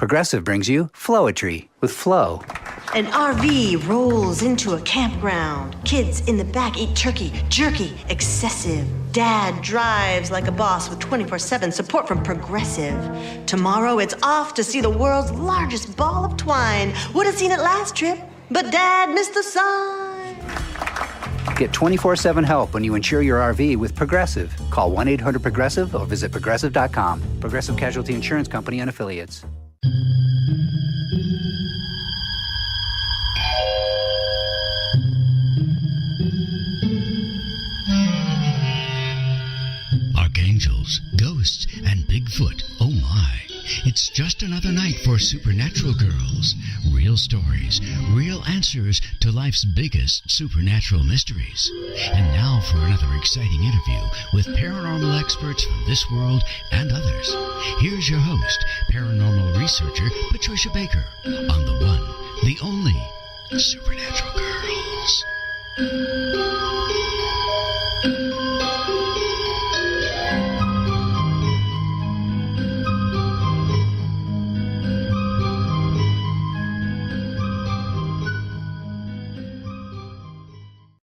Progressive brings you Flowetry with Flow. An RV rolls into a campground. Kids in the back eat turkey, jerky, excessive. Dad drives like a boss with 24/7 support from Progressive. Tomorrow it's off to see the world's largest ball of twine. Would have seen it last trip, but Dad missed the sign. Get 24/7 help when you insure your RV with Progressive. Call 1-800-PROGRESSIVE or visit Progressive.com. Progressive Casualty Insurance Company and Affiliates. Archangels, ghosts, and Bigfoot. Oh my. It's just another night for Supernatural Girlz. Real stories, real answers to life's biggest supernatural mysteries. And now for another exciting interview with paranormal experts from this world and others. Here's your host, paranormal researcher Patricia Baker, on the one, the only Supernatural Girlz.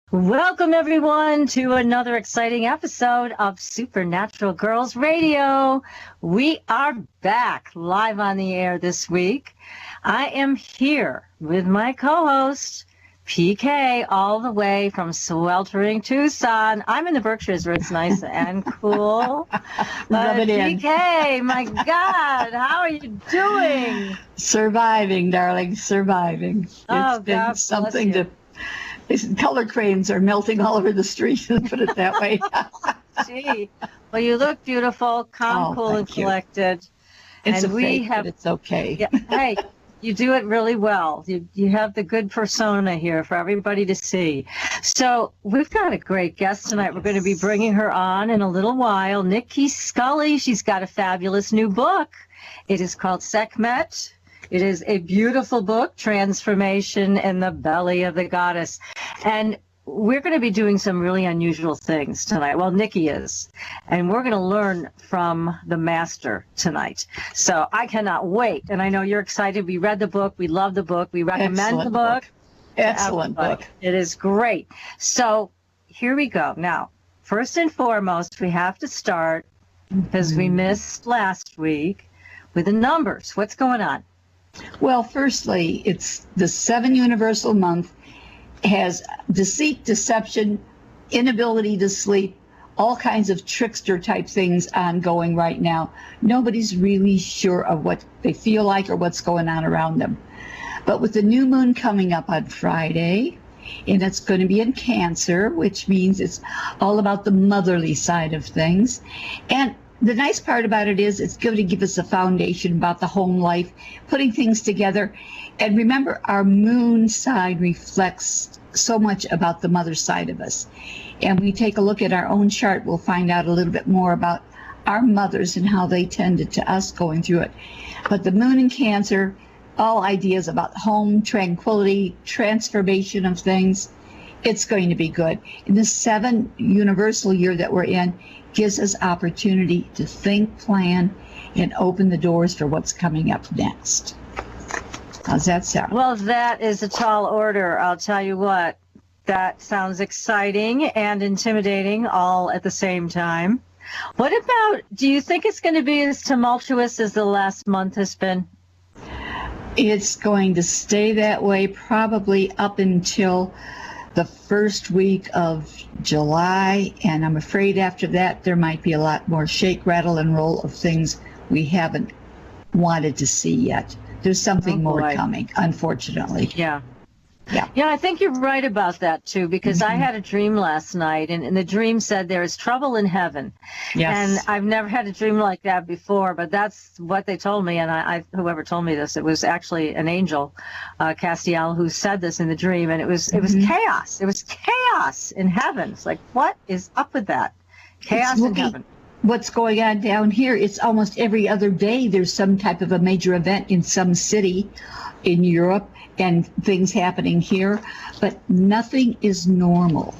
Welcome, everyone, to another exciting episode of Supernatural Girlz Radio. We are back live on the air this week. I am here with my co-host, PK, all the way from sweltering Tucson. I'm in the Berkshires where it's nice and cool. Rub it in. PK, my God, how are you doing? Surviving, darling, surviving. It's been something to... These color crayons are melting all over the street, put it that way. Gee. Well, you look beautiful, calm, cool, and collected. It's and but it's okay. Yeah, hey, you do it really well. You have the good persona here for everybody to see. So we've got a great guest tonight. We're going to be bringing her on in a little while. Nicki Scully. She's got a fabulous new book. It is called Sekhmet. It is a beautiful book, Transformation in the Belly of the Goddess. And we're going to be doing some really unusual things tonight. Well, Nicki is. And we're going to learn from the master tonight. So I cannot wait. And I know you're excited. We read the book. We love the book. We recommend the book. Excellent book. It is great. So here we go. Now, first and foremost, we have to start, because we missed last week, with the numbers. What's going on? Well, firstly, it's the 7 universal month, has deceit, deception, inability to sleep, all kinds of trickster type things ongoing right now. Nobody's really sure of what they feel like or what's going on around them. But with the new moon coming up on Friday, and it's going to be in Cancer, which means it's all about the motherly side of things. And the nice part about it is it's going to give us a foundation about the home life, putting things together. And remember, our moon side reflects so much about the mother side of us. And we take a look at our own chart, we'll find out a little bit more about our mothers and how they tended to us going through it. But the moon in Cancer, all ideas about home, tranquility, transformation of things, it's going to be good. In the 7 universal year that we're in, gives us opportunity to think, plan, and open the doors for what's coming up next. How's that sound? Well, that is a tall order. I'll tell you what. That sounds exciting and intimidating all at the same time. What about, do you think it's going to be as tumultuous as the last month has been? It's going to stay that way probably up until the first week of July, and I'm afraid after that there might be a lot more shake, rattle, and roll of things we haven't wanted to see yet. There's something more coming, unfortunately. Yeah, I think you're right about that, too, because I had a dream last night, and the dream said there is trouble in heaven. Yes. And I've never had a dream like that before, but that's what they told me, and whoever told me this, it was actually an angel, Castiel, who said this in the dream, and it was chaos. It was chaos in heaven. It's like, what is up with that? Chaos in heaven. What's going on down here, it's almost every other day there's some type of a major event in some city in Europe and things happening here, but nothing is normal.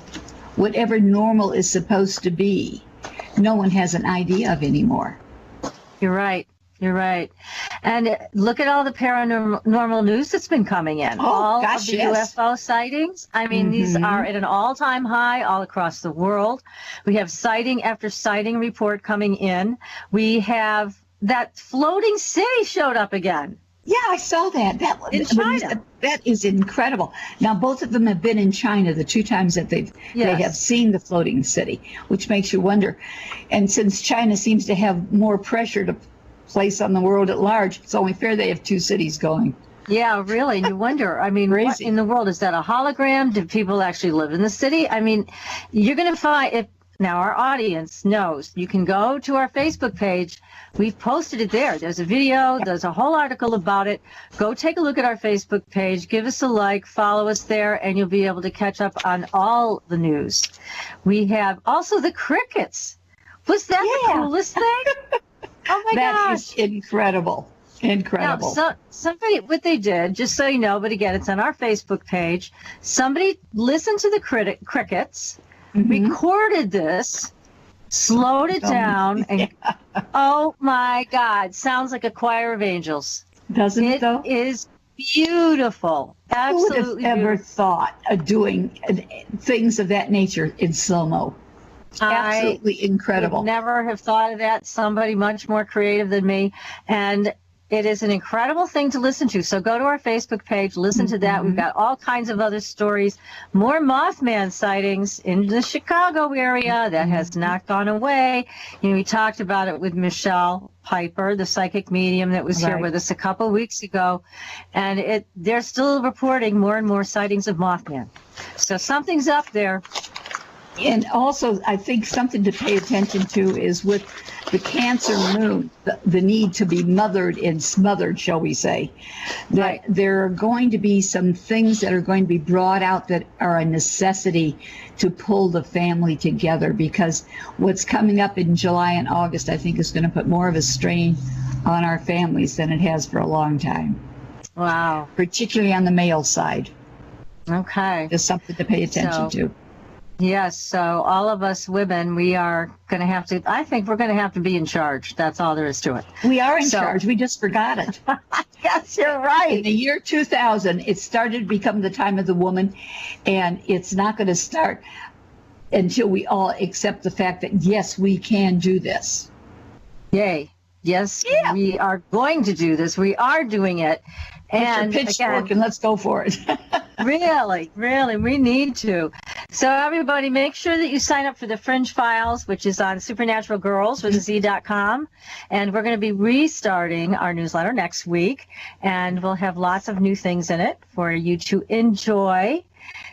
Whatever normal is supposed to be, no one has an idea of anymore. You're right. You're right. And look at all the paranormal news that's been coming in. All of the UFO sightings. I mean, these are at an all-time high all across the world. We have sighting after sighting report coming in. We have that floating city showed up again. Yeah, I saw that. In China. That is incredible. Now, both of them have been in China the 2 times that they have seen the floating city, which makes you wonder. And since China seems to have more pressure to place on the world at large, it's only fair they have 2 cities going. Yeah, really. And you wonder, I mean, what in the world? Is that a hologram? Do people actually live in the city? I mean, you're going to find, now our audience knows, you can go to our Facebook page. We've posted it there. There's a video. There's a whole article about it. Go take a look at our Facebook page. Give us a like. Follow us there, and you'll be able to catch up on all the news. We have also the crickets. Was that the coolest thing? Oh, my gosh. That is incredible. Incredible. Now, somebody, what they did, just so you know, but again, it's on our Facebook page. Somebody listened to the crickets, recorded this, slowed it down, and oh my God, sounds like a choir of angels. Doesn't it though? It is beautiful. Absolutely. Who would have ever thought of doing things of that nature in slow-mo? Absolutely incredible. I would never have thought of that. Somebody much more creative than me. And it is an incredible thing to listen to. So go to our Facebook page, listen to that. We've got all kinds of other stories, more Mothman sightings in the Chicago area. That has not gone away. You know, we talked about it with Michelle Piper, the psychic medium that was here with us a couple weeks ago. And they're still reporting more and more sightings of Mothman. So something's up there. And also, I think something to pay attention to is with the Cancer moon, the need to be mothered and smothered, shall we say, that there are going to be some things that are going to be brought out that are a necessity to pull the family together, because what's coming up in July and August, I think, is going to put more of a strain on our families than it has for a long time. Wow. Particularly on the male side. Okay. Just something to pay attention to. Yes, so all of us women, we are going to have to, I think we're going to have to be in charge. That's all there is to it. We are in charge. We just forgot it. Yes, you're right. In the year 2000, it started to become the time of the woman, and it's not going to start until we all accept the fact that, yes, we can do this. Yay. Yes, we are going to do this. We are doing it. And pitchfork and let's go for it. Really, we need to. So everybody, make sure that you sign up for the Fringe Files, which is on Supernatural Girlz with Z.com. And we're going to be restarting our newsletter next week. And we'll have lots of new things in it for you to enjoy.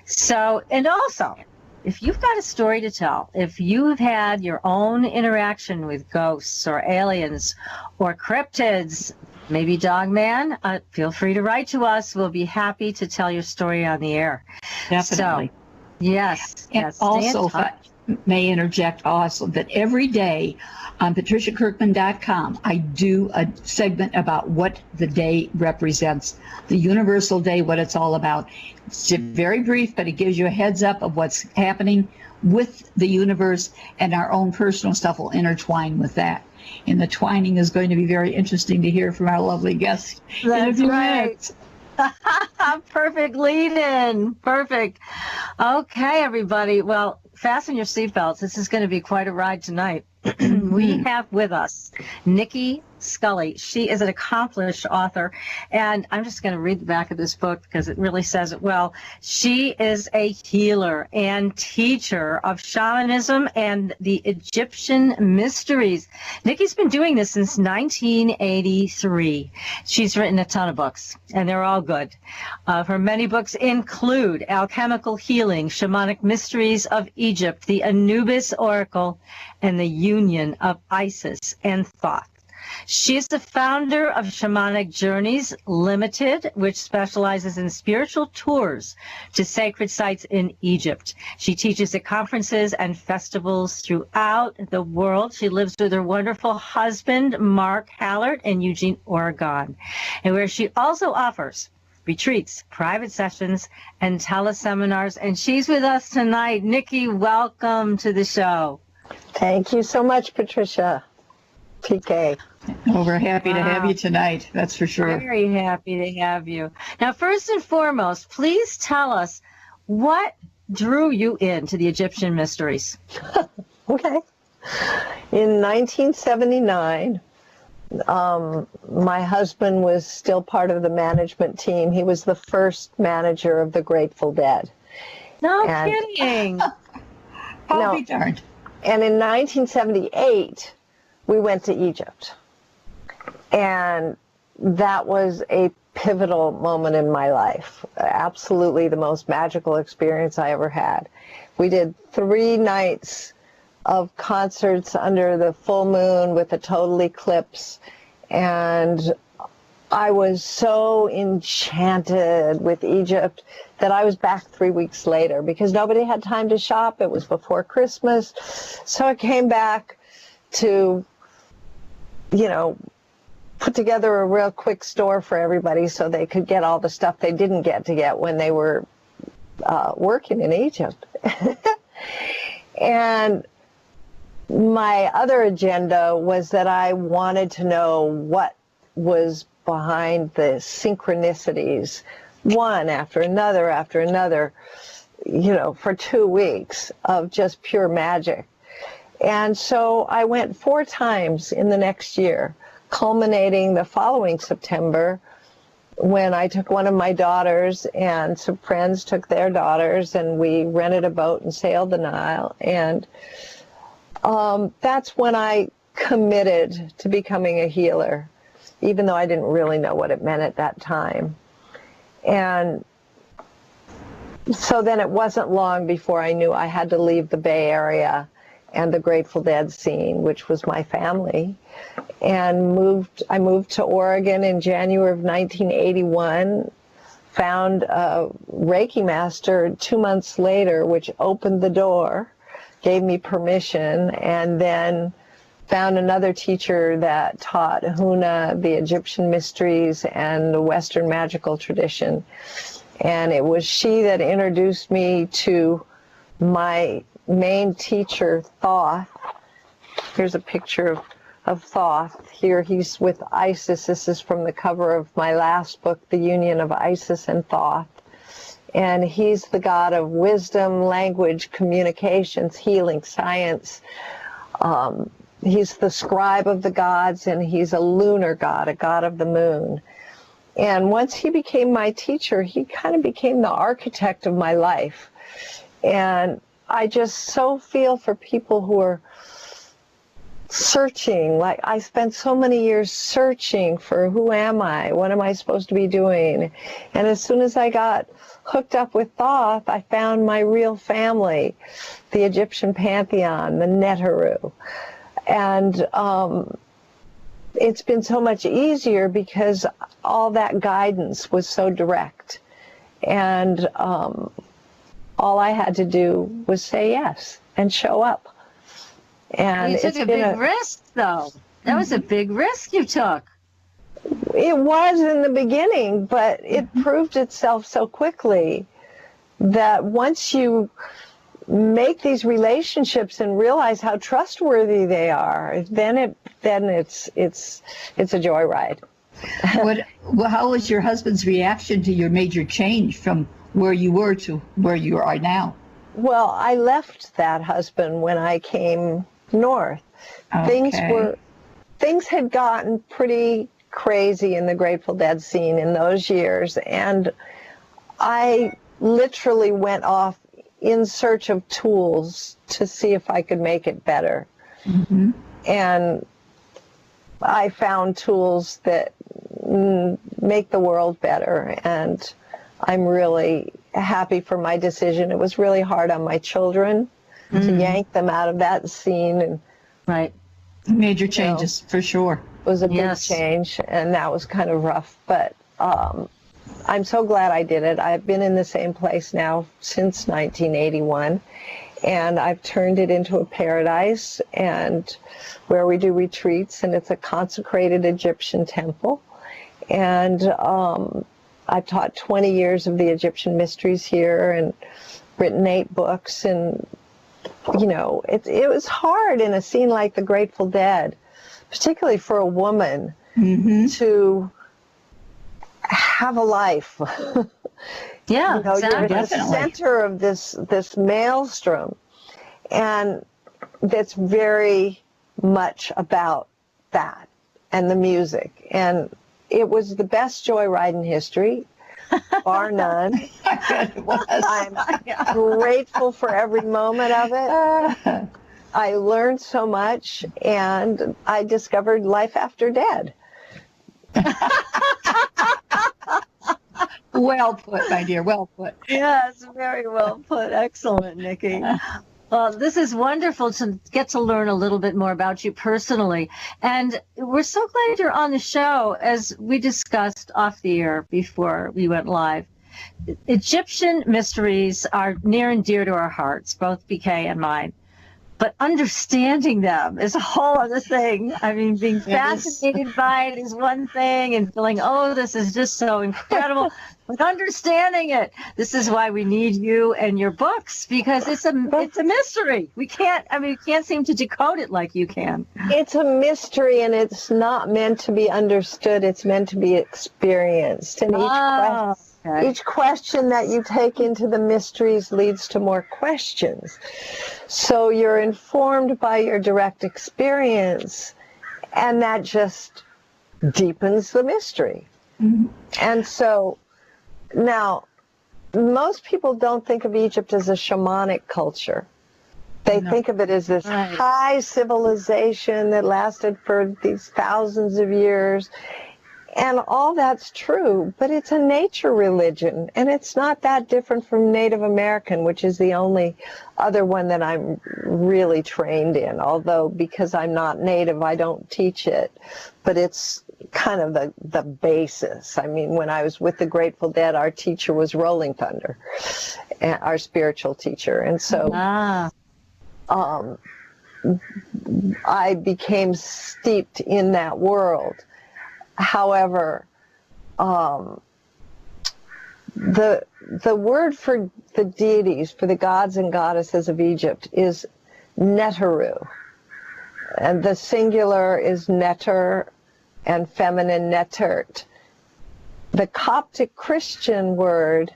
So, and also, if you've got a story to tell, if you've had your own interaction with ghosts or aliens or cryptids, maybe Dogman, feel free to write to us. We'll be happy to tell your story on the air. Definitely. So, yes. And also, if I may interject also, that every day on patriciakirkman.com, I do a segment about what the day represents, the universal day, what it's all about. It's very brief, but it gives you a heads up of what's happening with the universe, and our own personal stuff will intertwine with that. And the twining is going to be very interesting to hear from our lovely guests. That's right. Perfect lead-in. Perfect. Okay, everybody. Well, fasten your seatbelts. This is going to be quite a ride tonight. We have with us Nicki Scully. She is an accomplished author, and I'm just going to read the back of this book because it really says it well. She is a healer and teacher of shamanism and the Egyptian mysteries. Nicki's been doing this since 1983. She's written a ton of books, and they're all good. Her many books include Alchemical Healing, Shamanic Mysteries of Egypt, the Anubis Oracle, and the Union of Isis and Thoth. She is the founder of Shamanic Journeys Limited, which specializes in spiritual tours to sacred sites in Egypt. She teaches at conferences and festivals throughout the world. She lives with her wonderful husband, Mark Hallert, in Eugene, Oregon, and where she also offers retreats, private sessions, and teleseminars. And she's with us tonight. Nicki, welcome to the show. Thank you so much, Patricia. PK. Well, we're happy to have Wow. you tonight. That's for sure. Very happy to have you. Now, first and foremost, please tell us what drew you into the Egyptian mysteries. Okay. In 1979, my husband was still part of the management team. He was the first manager of the Grateful Dead. No And- kidding. I'll No. be darned. And in 1978, we went to Egypt. And that was a pivotal moment in my life. Absolutely the most magical experience I ever had. We did 3 nights of concerts under the full moon with a total eclipse. And I was so enchanted with Egypt that I was back 3 weeks later because nobody had time to shop. It was before Christmas. So I came back to, put together a real quick store for everybody so they could get all the stuff they didn't get to get when they were working in Egypt. And my other agenda was that I wanted to know what was behind the synchronicities, one after another, for 2 weeks of just pure magic. And so I went 4 times in the next year, culminating the following September when I took one of my daughters and some friends took their daughters and we rented a boat and sailed the Nile. And that's when I committed to becoming a healer, even though I didn't really know what it meant at that time. And so then it wasn't long before I knew I had to leave the Bay Area and the Grateful Dead scene, which was my family, and I moved to Oregon in January of 1981, found a Reiki master 2 months later, which opened the door, gave me permission, and then found another teacher that taught Huna, the Egyptian mysteries, and the Western magical tradition. And it was she that introduced me to my main teacher, Thoth. Here's a picture of Thoth. Here he's with Isis. This is from the cover of my last book, The Union of Isis and Thoth. And he's the god of wisdom, language, communications, healing, science. He's the scribe of the gods, and he's a lunar god, a god of the moon. And once he became my teacher, he kind of became the architect of my life. And I just so feel for people who are searching. Like, I spent so many years searching for who am I? What am I supposed to be doing? And as soon as I got hooked up with Thoth, I found my real family, the Egyptian Panthenon, the Neteru. And it's been so much easier because all that guidance was so direct. And all I had to do was say yes and show up. And You took a big risk, though. That was a big risk you took. It was in the beginning, but it proved itself so quickly that once you make these relationships and realize how trustworthy they are, then it's a joyride. How was your husband's reaction to your major change from where you were to where you are now? Well, I left that husband when I came north. Okay. Things had gotten pretty crazy in the Grateful Dead scene in those years, and I literally went off in search of tools to see if I could make it better. Mm-hmm. And I found tools that make the world better, and I'm really happy for my decision. It was really hard on my children to yank them out of that scene. And Right. Major changes, for sure. it was a big Yes. change, and that was kind of rough. But I'm so glad I did it. I've been in the same place now since 1981, and I've turned it into a paradise, and where we do retreats, and it's a consecrated Egyptian temple. And I've taught 20 years of the Egyptian mysteries here and written 8 books. And, it was hard in a scene like the Grateful Dead particularly for a woman, to have a life. Yeah, You're exactly. at the center of this maelstrom, and that's very much about that and the music. And it was the best joyride in history, bar none. I'm grateful for every moment of it. I learned so much, and I discovered life after death. Well put, my dear, well put. Yes, very well put. Excellent, Nicki. Well, this is wonderful to get to learn a little bit more about you personally. And we're so glad you're on the show. As we discussed off the air before we went live, Egyptian mysteries are near and dear to our hearts, both BK and mine. But understanding them is a whole other thing. I mean, being fascinated by it is one thing, and feeling, oh, this is just so incredible. But understanding it, this is why we need you and your books, because it's a mystery. We can't seem to decode it like you can. It's a mystery, and it's not meant to be understood. It's meant to be experienced. And each question that you take into the mysteries leads to more questions. So you're informed by your direct experience, and that just deepens the mystery. And so now, most people don't think of Egypt as a shamanic culture. They think of it as this high civilization that lasted for these thousands of years. And all that's true, but it's a nature religion, and it's not that different from Native American, which is the only other one that I'm really trained in, although because I'm not Native, I don't teach it, but it's kind of the basis. I mean, when I was with the Grateful Dead, our teacher was Rolling Thunder, our spiritual teacher, and so I became steeped in that world. However, the word for the deities, for the gods and goddesses of Egypt, is Neteru, and the singular is Neter, and feminine Netert. The Coptic Christian word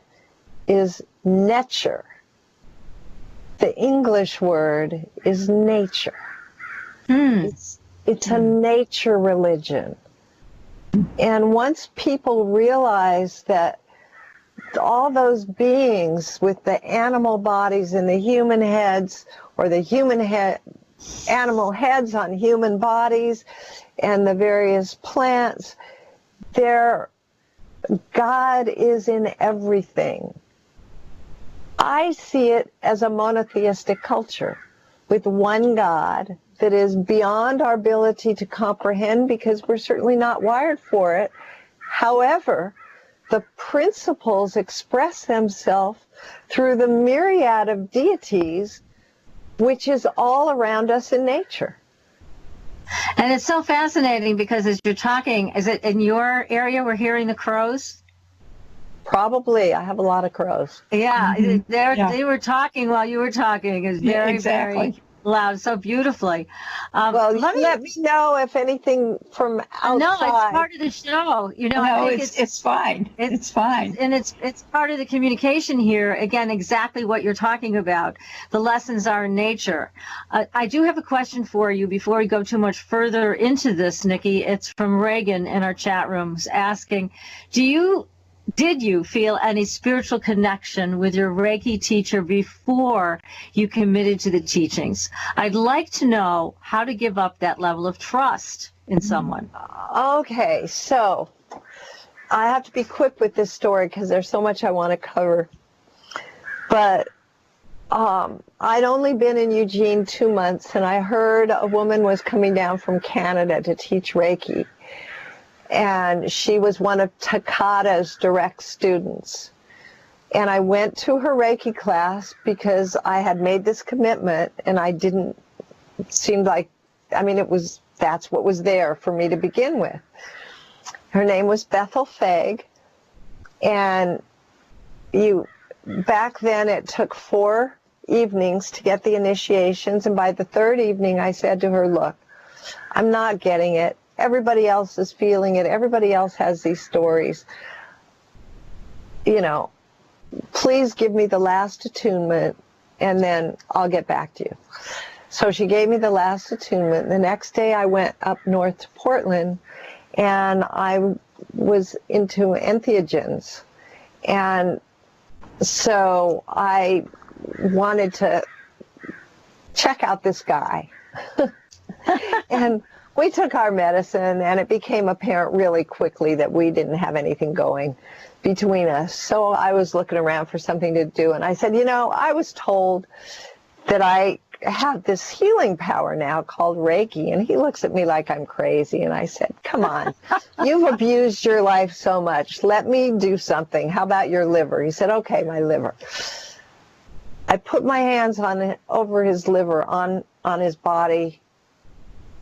is Necher. The English word is nature. It's a nature religion. And once people realize that all those beings with the animal bodies and the human heads, or the animal heads on human bodies, and the various plants, their God is in everything. I see it as a monotheistic culture with one God that is beyond our ability to comprehend, because we're certainly not wired for it. However, the principles express themselves through the myriad of deities, which is all around us in nature. And it's so fascinating because as you're talking, is it in your area we're hearing the crows? Probably. I have a lot of crows. Yeah, they were talking while you were talking. It's very, very loud, so beautifully. Well, let me know if anything from outside. No, it's part of the show. You know, No, I think it's fine. It's fine. And it's part of the communication here. Again, exactly what you're talking about. The lessons are in nature. I do have a question for you before we go too much further into this, Nicki. It's from Reagan in our chat rooms asking, did you feel any spiritual connection with your Reiki teacher before you committed to the teachings? I'd like to know how to give up that level of trust in someone. Okay, so I have to be quick with this story because there's so much I want to cover. But I'd only been in Eugene 2 months, and I heard a woman was coming down from Canada to teach Reiki. And she was one of Takata's direct students. And I went to her Reiki class because I had made this commitment, and it seemed like, that's what was there for me to begin with. Her name was Bethel Fag, and back then it took 4 evenings to get the initiations, and by the 3rd evening I said to her, look, I'm not getting it. Everybody else is feeling it. Everybody else has these stories. You know, please give me the last attunement, and then I'll get back to you. So she gave me the last attunement. The next day I went up north to Portland, and I was into entheogens. And so I wanted to check out this guy. And we took our medicine, and it became apparent really quickly that we didn't have anything going between us. So I was looking around for something to do, and I said, you know, I was told that I have this healing power now called Reiki. And he looks at me like I'm crazy. And I said, come on, you've abused your life so much. Let me do something. How about your liver? He said, okay, my liver. I put my hands over his liver, on his body,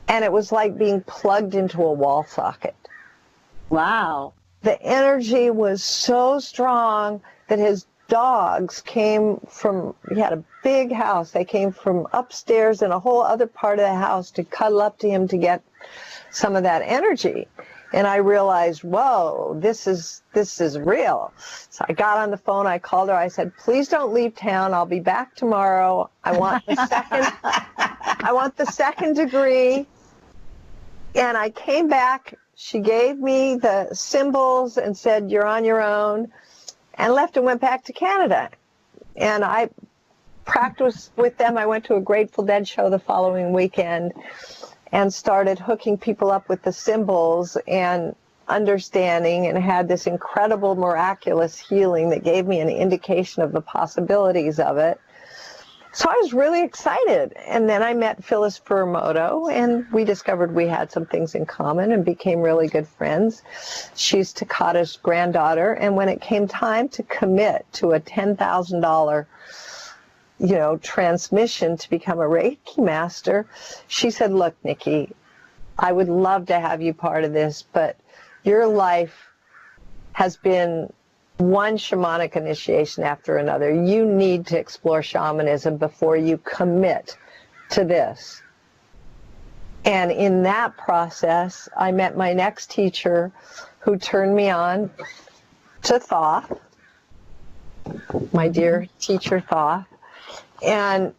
and it was like being plugged into a wall socket. Wow. The energy was so strong that his dogs came from, he had a big house. They came from upstairs in a whole other part of the house to cuddle up to him to get some of that energy. And I realized, whoa, this is real. So I got on the phone, I called her, I said, please don't leave town. I'll be back tomorrow. I want the second degree. And I came back. She gave me the symbols and said, you're on your own, and left and went back to Canada. And I practiced with them. I went to a Grateful Dead show the following weekend and started hooking people up with the symbols and understanding, and had this incredible, miraculous healing that gave me an indication of the possibilities of it. So I was really excited. And then I met Phyllis Furamoto, and we discovered we had some things in common and became really good friends. She's Takata's granddaughter. And when it came time to commit to a $10,000, transmission to become a Reiki master, she said, look, Nicki, I would love to have you part of this, but your life has been one shamanic initiation after another. You need to explore shamanism before you commit to this. And in that process, I met my next teacher, who turned me on to Thoth, my dear teacher Thoth. And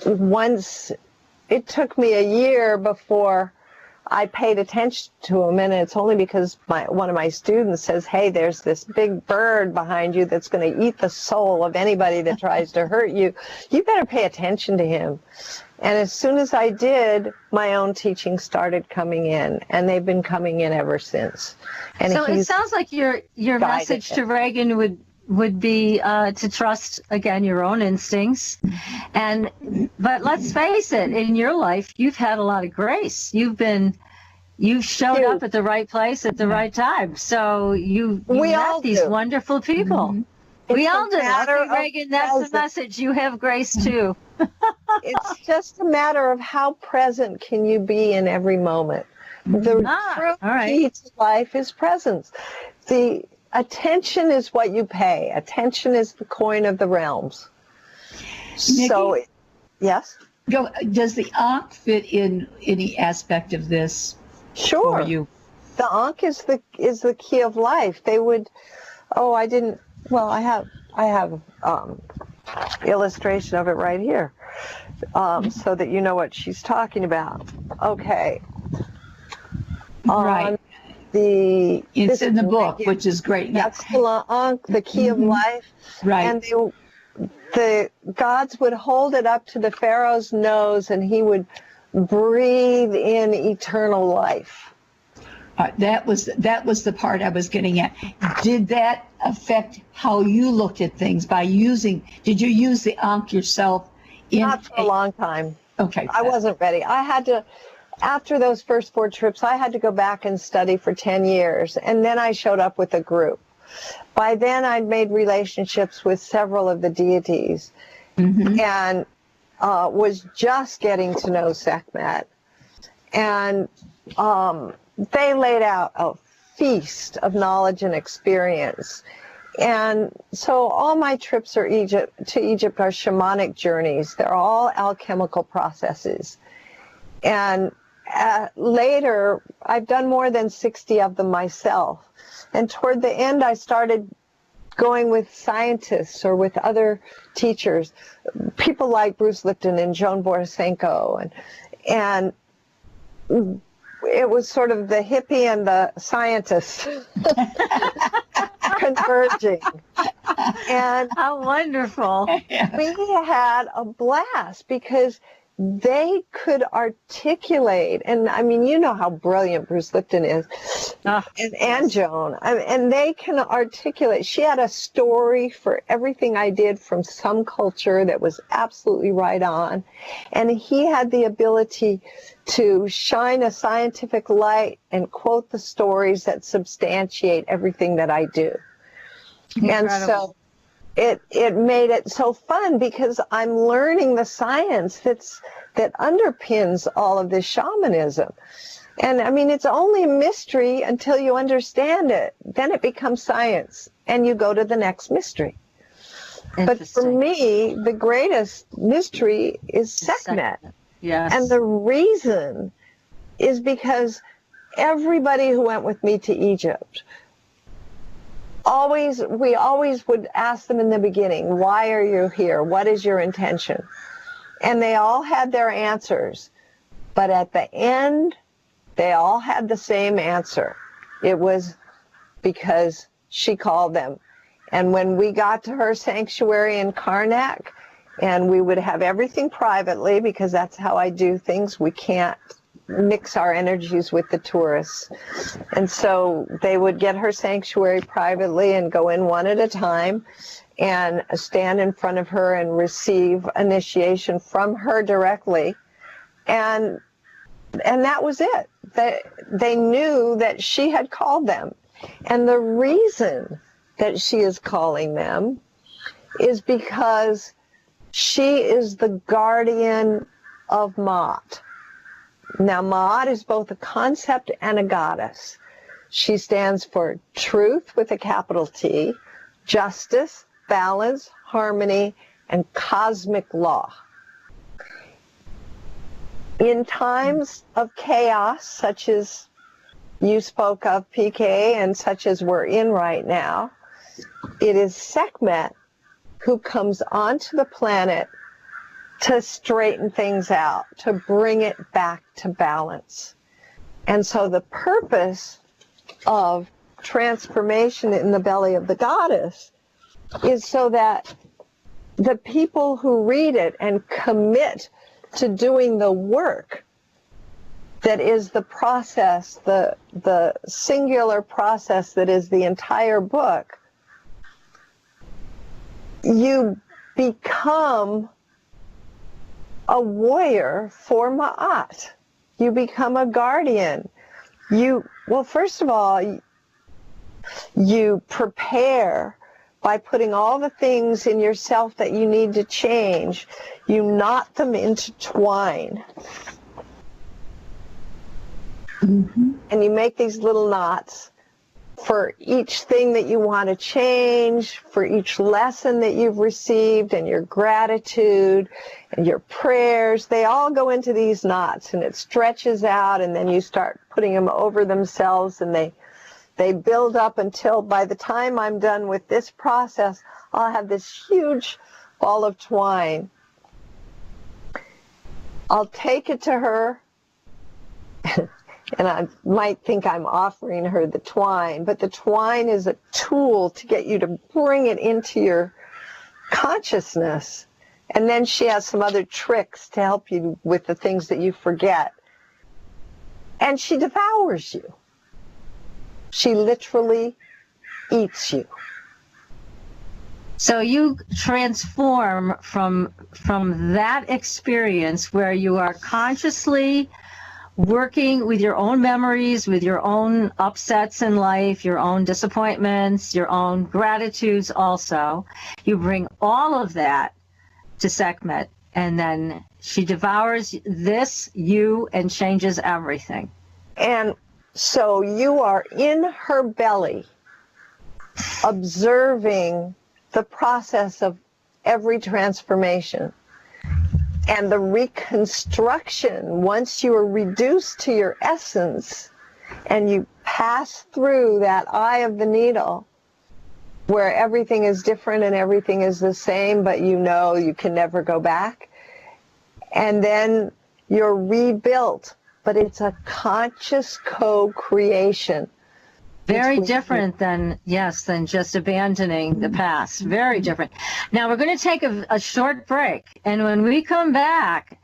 once, it took me a year before I paid attention to him, and it's only because one of my students says, hey, there's this big bird behind you that's going to eat the soul of anybody that tries to hurt you. You better pay attention to him. And as soon as I did, my own teaching started coming in, and they've been coming in ever since. And so it sounds like your message to Reagan would be to trust, again, your own instincts. But let's face it, in your life, you've had a lot of grace. You've showed up at the right place at the right time. So you met these wonderful people. Mm-hmm. We all do. Reagan, that's the message. You have grace too. It's just a matter of how present can you be in every moment. The true key to life is presence. The attention is what you pay. Attention is the coin of the realms. Nicki, so, yes? Does the Ankh fit in any aspect of this? Sure. For you? The Ankh is the key of life. They would, I have illustration of it right here, so that you know what she's talking about. Okay. Right. It's in the book, which is great. That's the Ankh, the key of life. Right. And the gods would hold it up to the pharaoh's nose, and he would breathe in eternal life. That was the part I was getting at. Did that affect how you looked at things did you use the Ankh yourself? Not for a long time. Okay. I wasn't ready. I had to, after those first 4 trips, I had to go back and study for 10 years. And then I showed up with a group. By then, I'd made relationships with several of the deities, and was just getting to know Sekhmet. And they laid out a feast of knowledge and experience. And so all my trips to Egypt are shamanic journeys. They're all alchemical processes. And later, I've done more than 60 of them myself. And toward the end, I started going with scientists or with other teachers, people like Bruce Lipton and Joan Borisenko. And it was sort of the hippie and the scientist converging. And how wonderful. We had a blast because they could articulate, and I mean, you know how brilliant Bruce Lipton is, and Joan, and they can articulate. She had a story for everything I did from some culture that was absolutely right on, and he had the ability to shine a scientific light and quote the stories that substantiate everything that I do. Incredible. And so it made it so fun because I'm learning the science that underpins all of this shamanism. And I mean, it's only a mystery until you understand it. Then it becomes science and you go to the next mystery. But for me, the greatest mystery is Sekhmet. Yes. And the reason is because everybody who went with me to Egypt, we always would ask them in the beginning, why are you here? What is your intention? And they all had their answers. But at the end, they all had the same answer. It was because she called them. And when we got to her sanctuary in Karnak, and we would have everything privately because that's how I do things. We can't mix our energies with the tourists. And so they would get her sanctuary privately and go in one at a time and stand in front of her and receive initiation from her directly. And that was it. They knew that she had called them. And the reason that she is calling them is because she is the guardian of Maat. Now, Maat is both a concept and a goddess. She stands for truth with a capital T, justice, balance, harmony, and cosmic law. In times of chaos, such as you spoke of, PK, and such as we're in right now, it is Sekhmet who comes onto the planet to straighten things out, to bring it back to balance. And so the purpose of transformation in the belly of the goddess is so that the people who read it and commit to doing the work that is the process, the singular process that is the entire book, you become a warrior for Ma'at. You become a guardian. Well, first of all, you prepare by putting all the things in yourself that you need to change. You knot them into twine. Mm-hmm. And you make these little knots for each thing that you want to change, for each lesson that you've received, and your gratitude and your prayers. They all go into these knots, and it stretches out, and then you start putting them over themselves, and they build up until by the time I'm done with this process, I'll have this huge ball of twine. I'll take it to her, and I might think I'm offering her the twine, but the twine is a tool to get you to bring it into your consciousness. And then she has some other tricks to help you with the things that you forget. And she devours you. She literally eats you. So you transform from that experience where you are consciously working with your own memories, with your own upsets in life, your own disappointments, your own gratitudes also. You bring all of that to Sekhmet, and then she devours you, and changes everything. And so you are in her belly observing the process of every transformation and the reconstruction once you are reduced to your essence and you pass through that eye of the needle where everything is different and everything is the same, but you know you can never go back. And then you're rebuilt, but it's a conscious co-creation. Very different than just abandoning the past. Very different. Now we're going to take a short break. And when we come back,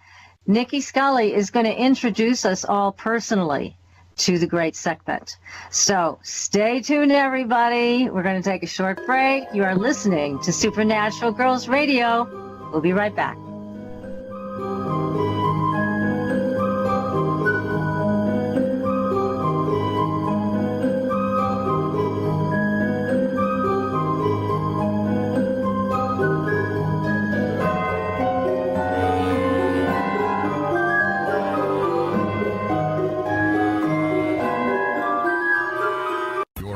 Nicki Scully is going to introduce us all personally to the great Sekhmet. So stay tuned, everybody. We're going to take a short break. You are listening to Supernatural Girlz Radio. We'll be right back.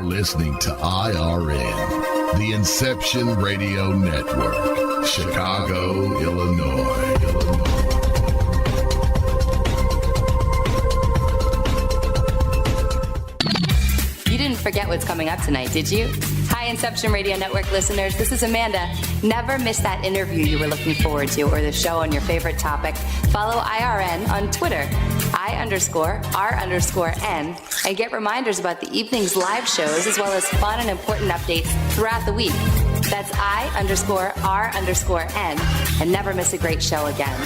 Listening to IRN, the Inception Radio Network, Chicago, Illinois. You didn't forget what's coming up tonight, did you? Hi, Inception Radio Network listeners. This is Amanda. Never miss that interview you were looking forward to or the show on your favorite topic. Follow IRN on Twitter, I_R_N, and get reminders about the evening's live shows as well as fun and important updates throughout the week. That's I_R_N, and never miss a great show again.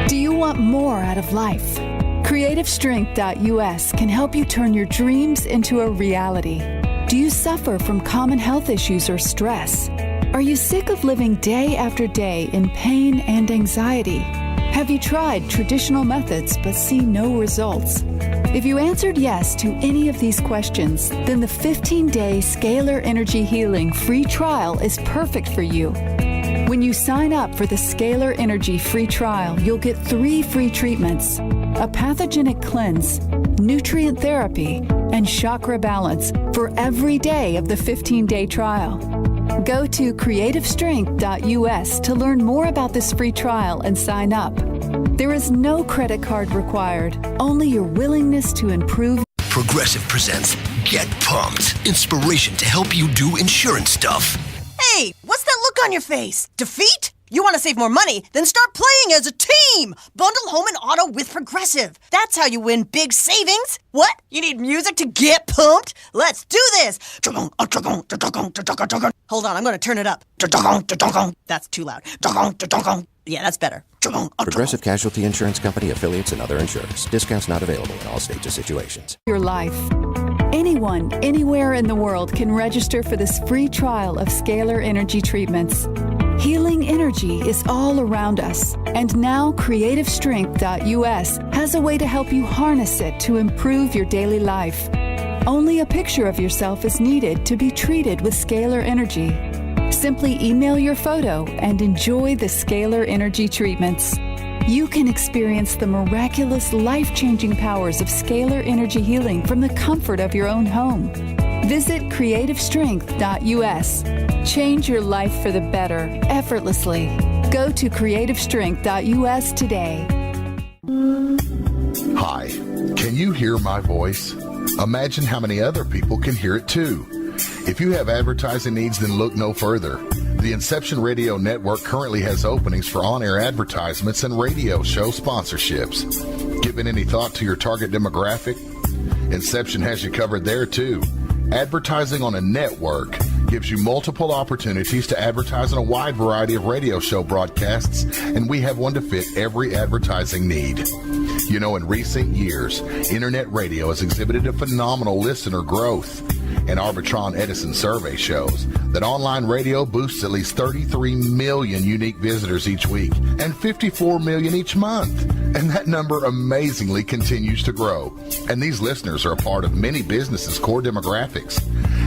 Do you want more out of life? CreativeStrength.us can help you turn your dreams into a reality. Do you suffer from common health issues or stress? Are you sick of living day after day in pain and anxiety? Have you tried traditional methods but see no results? If you answered yes to any of these questions, then the 15-day Scalar Energy Healing free trial is perfect for you. When you sign up for the Scalar Energy free trial, you'll get 3 free treatments: a pathogenic cleanse, nutrient therapy, and chakra balance for every day of the 15-day trial. Go to CreativeStrength.us to learn more about this free trial and sign up. There is no credit card required, only your willingness to improve. Progressive presents Get Pumped. Inspiration to help you do insurance stuff. Hey, what's that look on your face? Defeat? You want to save more money? Then start playing as a team! Bundle home and auto with Progressive. That's how you win big savings. What? You need music to get pumped? Let's do this! Hold on, I'm going to turn it up. That's too loud. Yeah, that's better. Progressive Casualty Insurance Company, affiliates, and other insurers. Discounts not available in all states or situations. Your life. Anyone, anywhere in the world can register for this free trial of Scalar Energy treatments. Healing energy is all around us, and now CreativeStrength.us has a way to help you harness it to improve your daily life. Only a picture of yourself is needed to be treated with Scalar Energy. Simply email your photo and enjoy the Scalar Energy treatments. You can experience the miraculous, life-changing powers of Scalar Energy Healing from the comfort of your own home. Visit CreativeStrength.us. Change your life for the better, effortlessly. Go to CreativeStrength.us today. Hi, can you hear my voice? Imagine how many other people can hear it too. If you have advertising needs, then look no further. The Inception Radio Network currently has openings for on-air advertisements and radio show sponsorships. Given any thought to your target demographic? Inception has you covered there too. Advertising on a network gives you multiple opportunities to advertise on a wide variety of radio show broadcasts, and we have one to fit every advertising need. You know, in recent years, internet radio has exhibited a phenomenal listener growth. An Arbitron Edison survey shows that online radio boosts at least 33 million unique visitors each week and 54 million each month. And that number amazingly continues to grow. And these listeners are a part of many businesses' core demographics.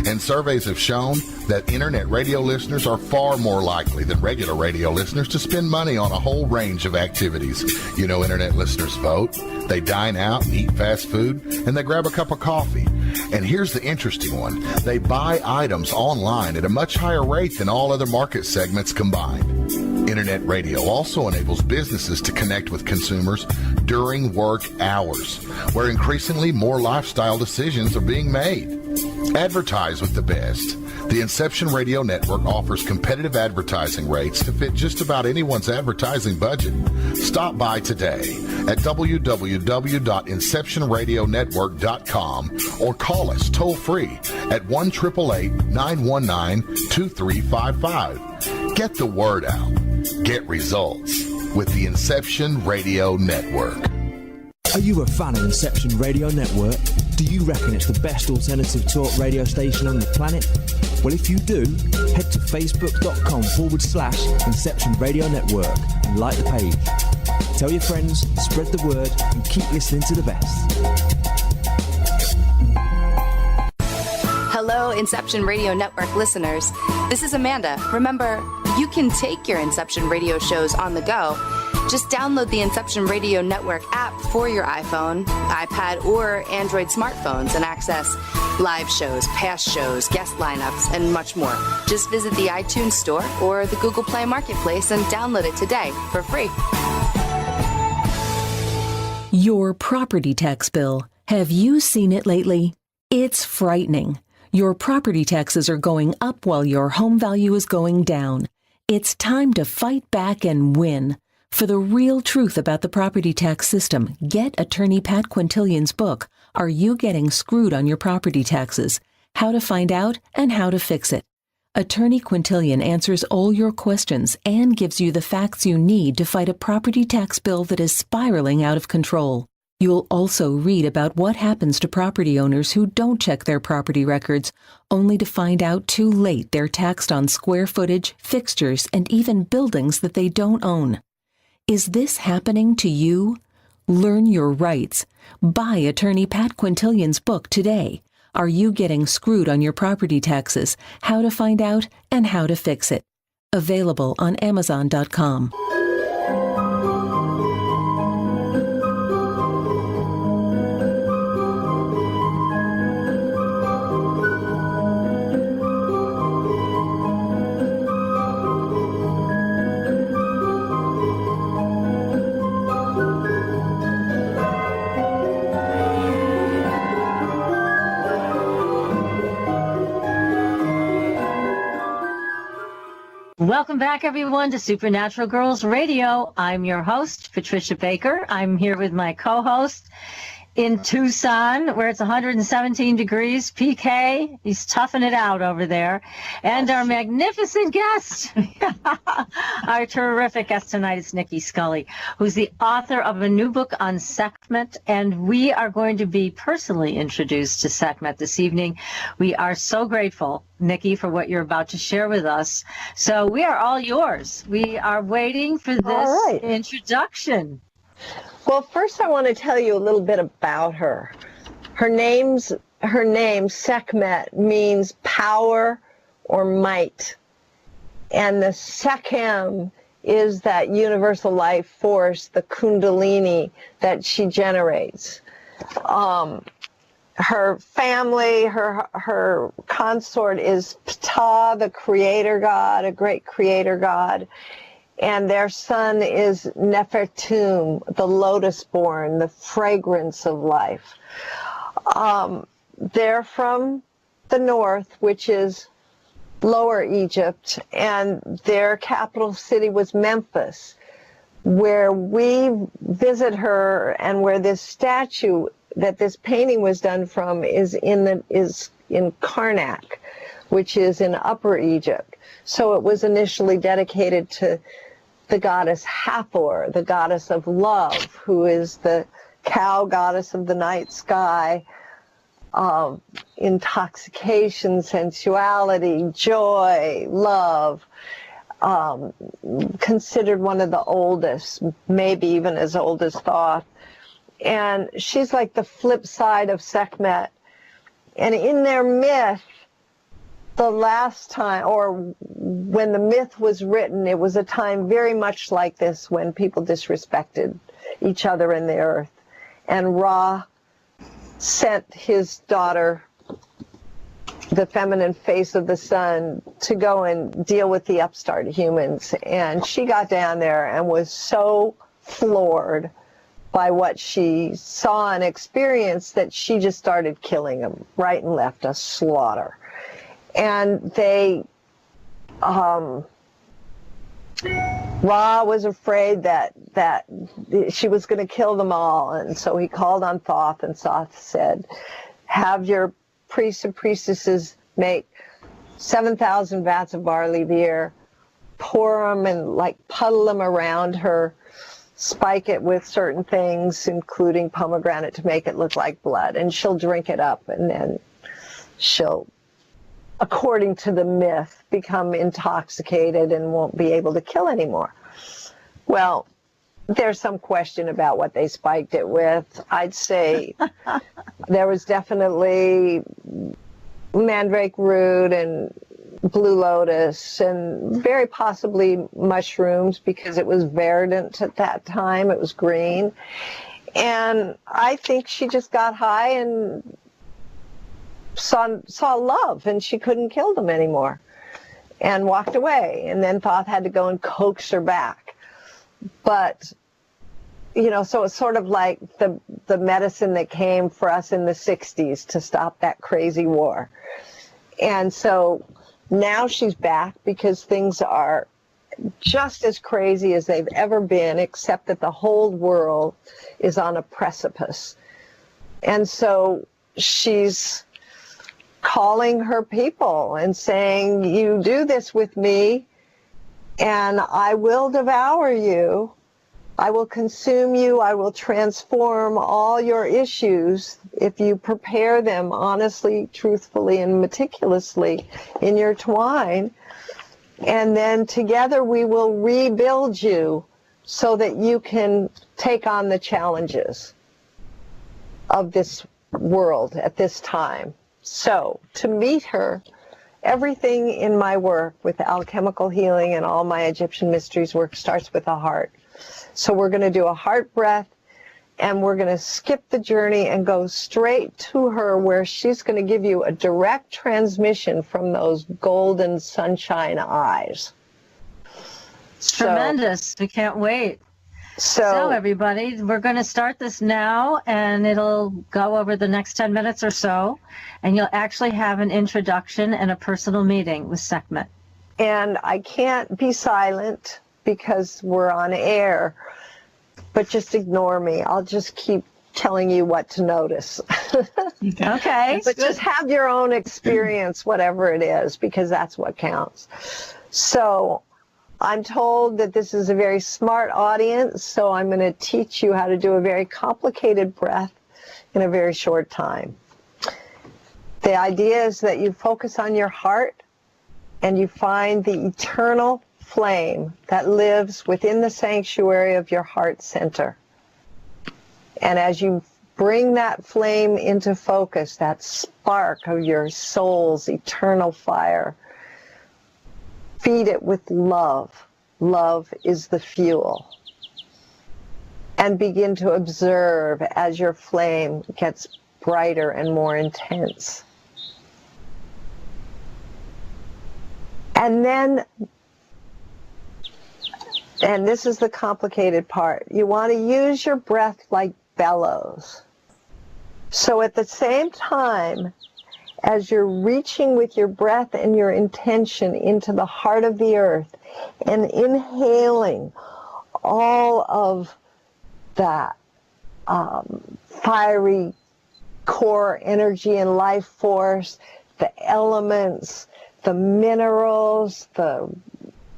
And surveys have shown that internet radio listeners are far more likely than regular radio listeners to spend money on a whole range of activities. You know, internet listeners vote, they dine out and eat fast food, and they grab a cup of coffee. And here's the interesting one. They buy items online at a much higher rate than all other market segments combined. Internet radio also enables businesses to connect with consumers during work hours, where increasingly more lifestyle decisions are being made. Advertise with the best. The Inception Radio Network offers competitive advertising rates to fit just about anyone's advertising budget. Stop by today at www.inceptionradionetwork.com or call us toll-free at 1-888-919-2355. Get the word out. Get results with the Inception Radio Network. Are you a fan of Inception Radio Network? Do you reckon it's the best alternative talk radio station on the planet? Well, if you do, head to facebook.com/Inception Radio Network and like the page. Tell your friends, spread the word, and keep listening to the best. Hello, Inception Radio Network listeners. This is Amanda. Remember, you can take your Inception radio shows on the go. Just download the Inception Radio Network app for your iPhone, iPad, or Android smartphones and access live shows, past shows, guest lineups, and much more. Just visit the iTunes Store or the Google Play Marketplace and download it today for free. Your property tax bill. Have you seen it lately? It's frightening. Your property taxes are going up while your home value is going down. It's time to fight back and win. For the real truth about the property tax system, get attorney Pat Quintilian's book, Are You Getting Screwed on Your Property Taxes? How to Find Out and How to Fix It. Attorney Quintilian answers all your questions and gives you the facts you need to fight a property tax bill that is spiraling out of control. You'll also read about what happens to property owners who don't check their property records, only to find out too late they're taxed on square footage, fixtures, and even buildings that they don't own. Is this happening to you? Learn your rights. Buy attorney Pat Quintilian's book today. Are You Getting Screwed on Your Property Taxes? How to Find Out and How to Fix It. Available on Amazon.com. Welcome back, everyone, to Supernatural Girlz Radio. I'm your host, Patricia Baker. I'm here with my co-host in Tucson, where it's 117 degrees. PK, he's toughing it out over there. And our magnificent guest, our terrific guest tonight is Nicki Scully, who's the author of a new book on Sekhmet. And we are going to be personally introduced to Sekhmet this evening. We are so grateful, Nicki, for what you're about to share with us. So we are all yours. We are waiting for this introduction. Well, first I want to tell you a little bit about her. Her name, Sekhmet, means power or might. And the Sekhem is that universal life force, the kundalini that she generates. Her family, her consort is Ptah, the creator god, a great creator god. And their son is Nefertum, the lotus-born, the fragrance of life. They're from the north, which is Lower Egypt, and their capital city was Memphis, where we visit her and where this statue that this painting was done from is in Karnak, which is in Upper Egypt. So it was initially dedicated to the goddess Hathor, the goddess of love, who is the cow goddess of the night sky, intoxication, sensuality, joy, love, considered one of the oldest, maybe even as old as Thoth. And she's like the flip side of Sekhmet. And in their myth, the last time, or when the myth was written, it was a time very much like this when people disrespected each other in the earth. And Ra sent his daughter the feminine face of the sun to go and deal with the upstart humans. And she got down there and was so floored by what she saw and experienced that she just started killing them right and left, a slaughter. And they, Ra was afraid that she was going to kill them all, and so he called on Thoth, and Thoth said, have your priests and priestesses make 7,000 vats of barley beer, pour them and like puddle them around her, spike it with certain things, including pomegranate, to make it look like blood, and she'll drink it up, and then she'll, according to the myth, become intoxicated and won't be able to kill anymore. Well, there's some question about what they spiked it with. I'd say there was definitely mandrake root and blue lotus and very possibly mushrooms, because it was verdant at that time. It was green. And I think she just got high and saw love, and she couldn't kill them anymore and walked away. And then Thoth had to go and coax her back. But, you know, so it's sort of like the medicine that came for us in the 60s to stop that crazy war. And so now she's back because things are just as crazy as they've ever been, except that the whole world is on a precipice. And so she's calling her people and saying, you do this with me, and I will devour you. I will consume you. I will transform all your issues if you prepare them honestly, truthfully, and meticulously in your twine. And then together we will rebuild you so that you can take on the challenges of this world at this time. So to meet her, everything in my work with alchemical healing and all my Egyptian mysteries work starts with a heart. So we're going to do a heart breath, and we're going to skip the journey and go straight to her, where she's going to give you a direct transmission from those golden sunshine eyes. Tremendous. We can't wait. So everybody, we're going to start this now, and it'll go over the next 10 minutes or so, and you'll actually have an introduction and a personal meeting with Sekhmet. And I can't be silent because we're on air, but just ignore me. I'll just keep telling you what to notice. Okay. But just have your own experience, whatever it is, because that's what counts. So I'm told that this is a very smart audience, so I'm going to teach you how to do a very complicated breath in a very short time. The idea is that you focus on your heart and you find the eternal flame that lives within the sanctuary of your heart center. And as you bring that flame into focus, that spark of your soul's eternal fire, feed it with love. Love is the fuel. And begin to observe as your flame gets brighter and more intense. And then, and this is the complicated part, you want to use your breath like bellows. So at the same time as you're reaching with your breath and your intention into the heart of the earth and inhaling all of that fiery core energy and life force, the elements, the minerals, the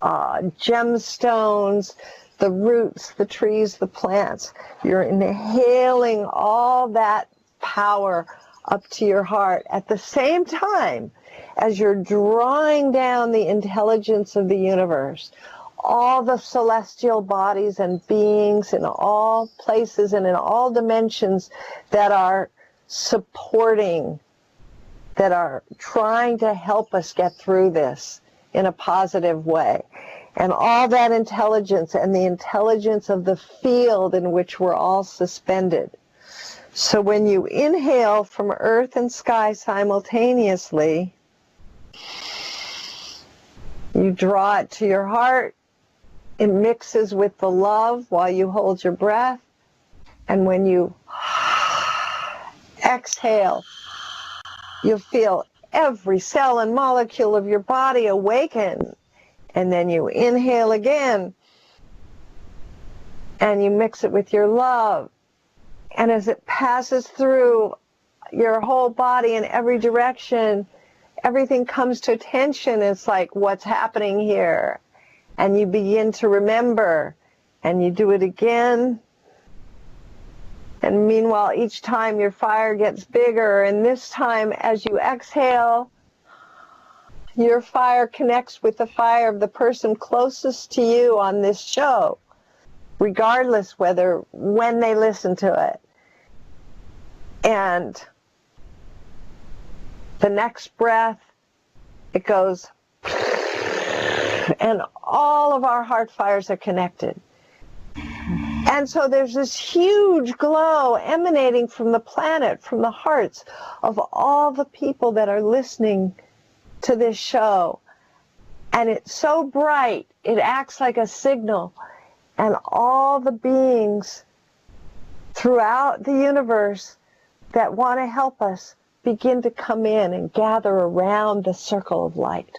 gemstones, the roots, the trees, the plants. You're inhaling all that power up to your heart at the same time as you're drawing down the intelligence of the universe, all the celestial bodies and beings in all places and in all dimensions that are supporting, that are trying to help us get through this in a positive way. And all that intelligence and the intelligence of the field in which we're all suspended. So when you inhale from earth and sky simultaneously, You draw it to your heart. It mixes with the love while you hold your breath. And when you exhale, you'll feel every cell and molecule of your body awaken. And then you inhale again. And you mix it with your love. And as it passes through your whole body in every direction, everything comes to attention. It's like, what's happening here? And you begin to remember, and you do it again. And meanwhile, each time your fire gets bigger, and this time as you exhale, your fire connects with the fire of the person closest to you on this show, regardless when they listen to it. And the next breath, it goes, and all of our heart fires are connected. And so there's this huge glow emanating from the planet, from the hearts of all the people that are listening to this show. And it's so bright, it acts like a signal. And all the beings throughout the universe that want to help us begin to come in and gather around the circle of light.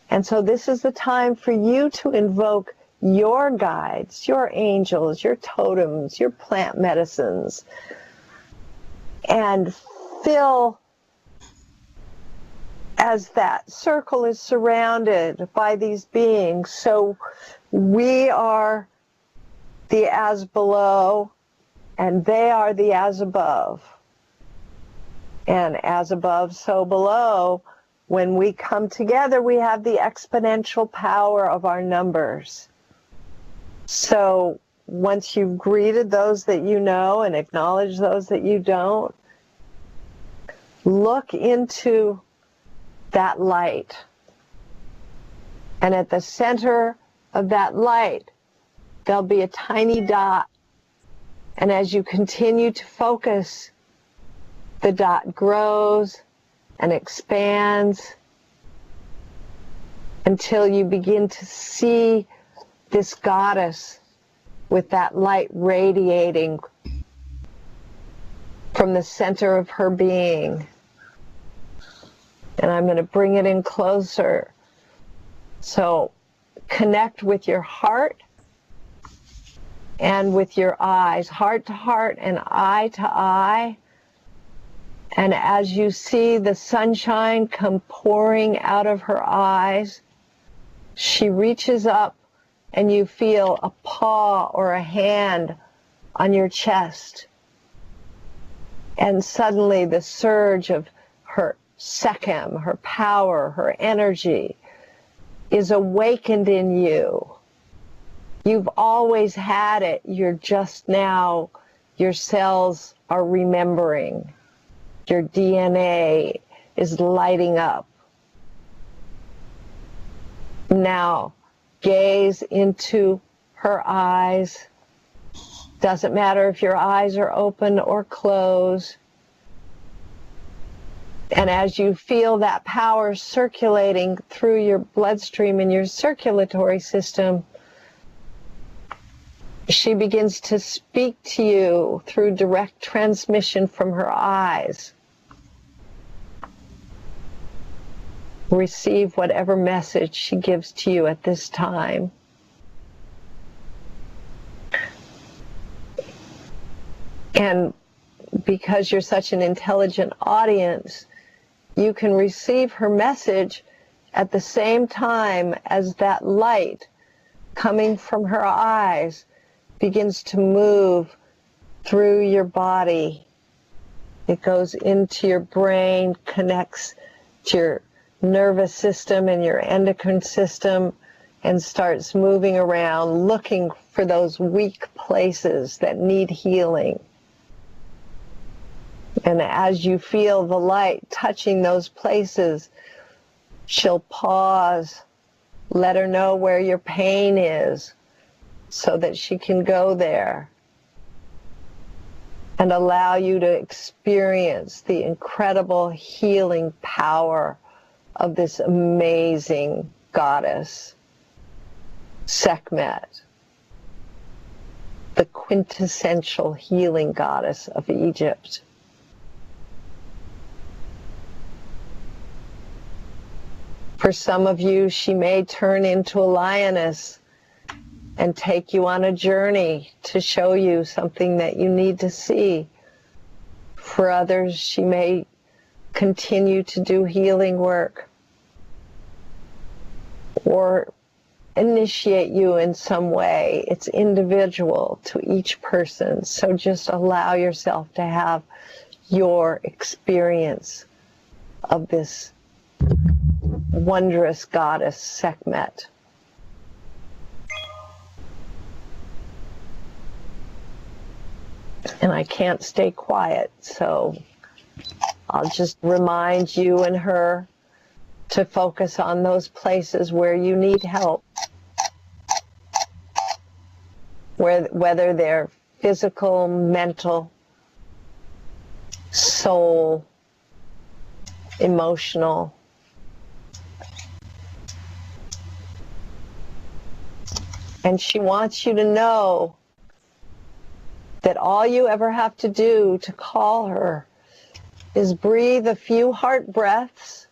And so this is the time for you to invoke your guides, your angels, your totems, your plant medicines, and fill, as that circle is surrounded by these beings. So we are the as below, and they are the as above. And as above, so below. When we come together, we have the exponential power of our numbers. So once you've greeted those that you know and acknowledged those that you don't, look into that light. And at the center of that light, there'll be a tiny dot. And as you continue to focus, the dot grows and expands until you begin to see this goddess with that light radiating from the center of her being. And I'm going to bring it in closer. So connect with your heart and with your eyes, heart to heart and eye to eye. And as you see the sunshine come pouring out of her eyes, she reaches up and you feel a paw or a hand on your chest. And suddenly the surge of her Sekhmet, her power, her energy is awakened in you. You've always had it. You're just now, your cells are remembering. Your DNA is lighting up. Now, gaze into her eyes. Doesn't matter if your eyes are open or closed. And as you feel that power circulating through your bloodstream and your circulatory system, she begins to speak to you through direct transmission from her eyes. Receive whatever message she gives to you at this time. And because you're such an intelligent audience, you can receive her message at the same time as that light coming from her eyes begins to move through your body. It goes into your brain, connects to your nervous system and your endocrine system, and starts moving around looking for those weak places that need healing. And as you feel the light touching those places, she'll pause, let her know where your pain is so that she can go there and allow you to experience the incredible healing power of this amazing goddess, Sekhmet, the quintessential healing goddess of Egypt. For some of you, she may turn into a lioness and take you on a journey to show you something that you need to see. For others, she may continue to do healing work or initiate you in some way. It's individual to each person. So just allow yourself to have your experience of this wondrous goddess, Sekhmet. And I can't stay quiet, so I'll just remind you and her to focus on those places where you need help, whether they're physical, mental, soul, emotional. And she wants you to know that all you ever have to do to call her is breathe a few heart breaths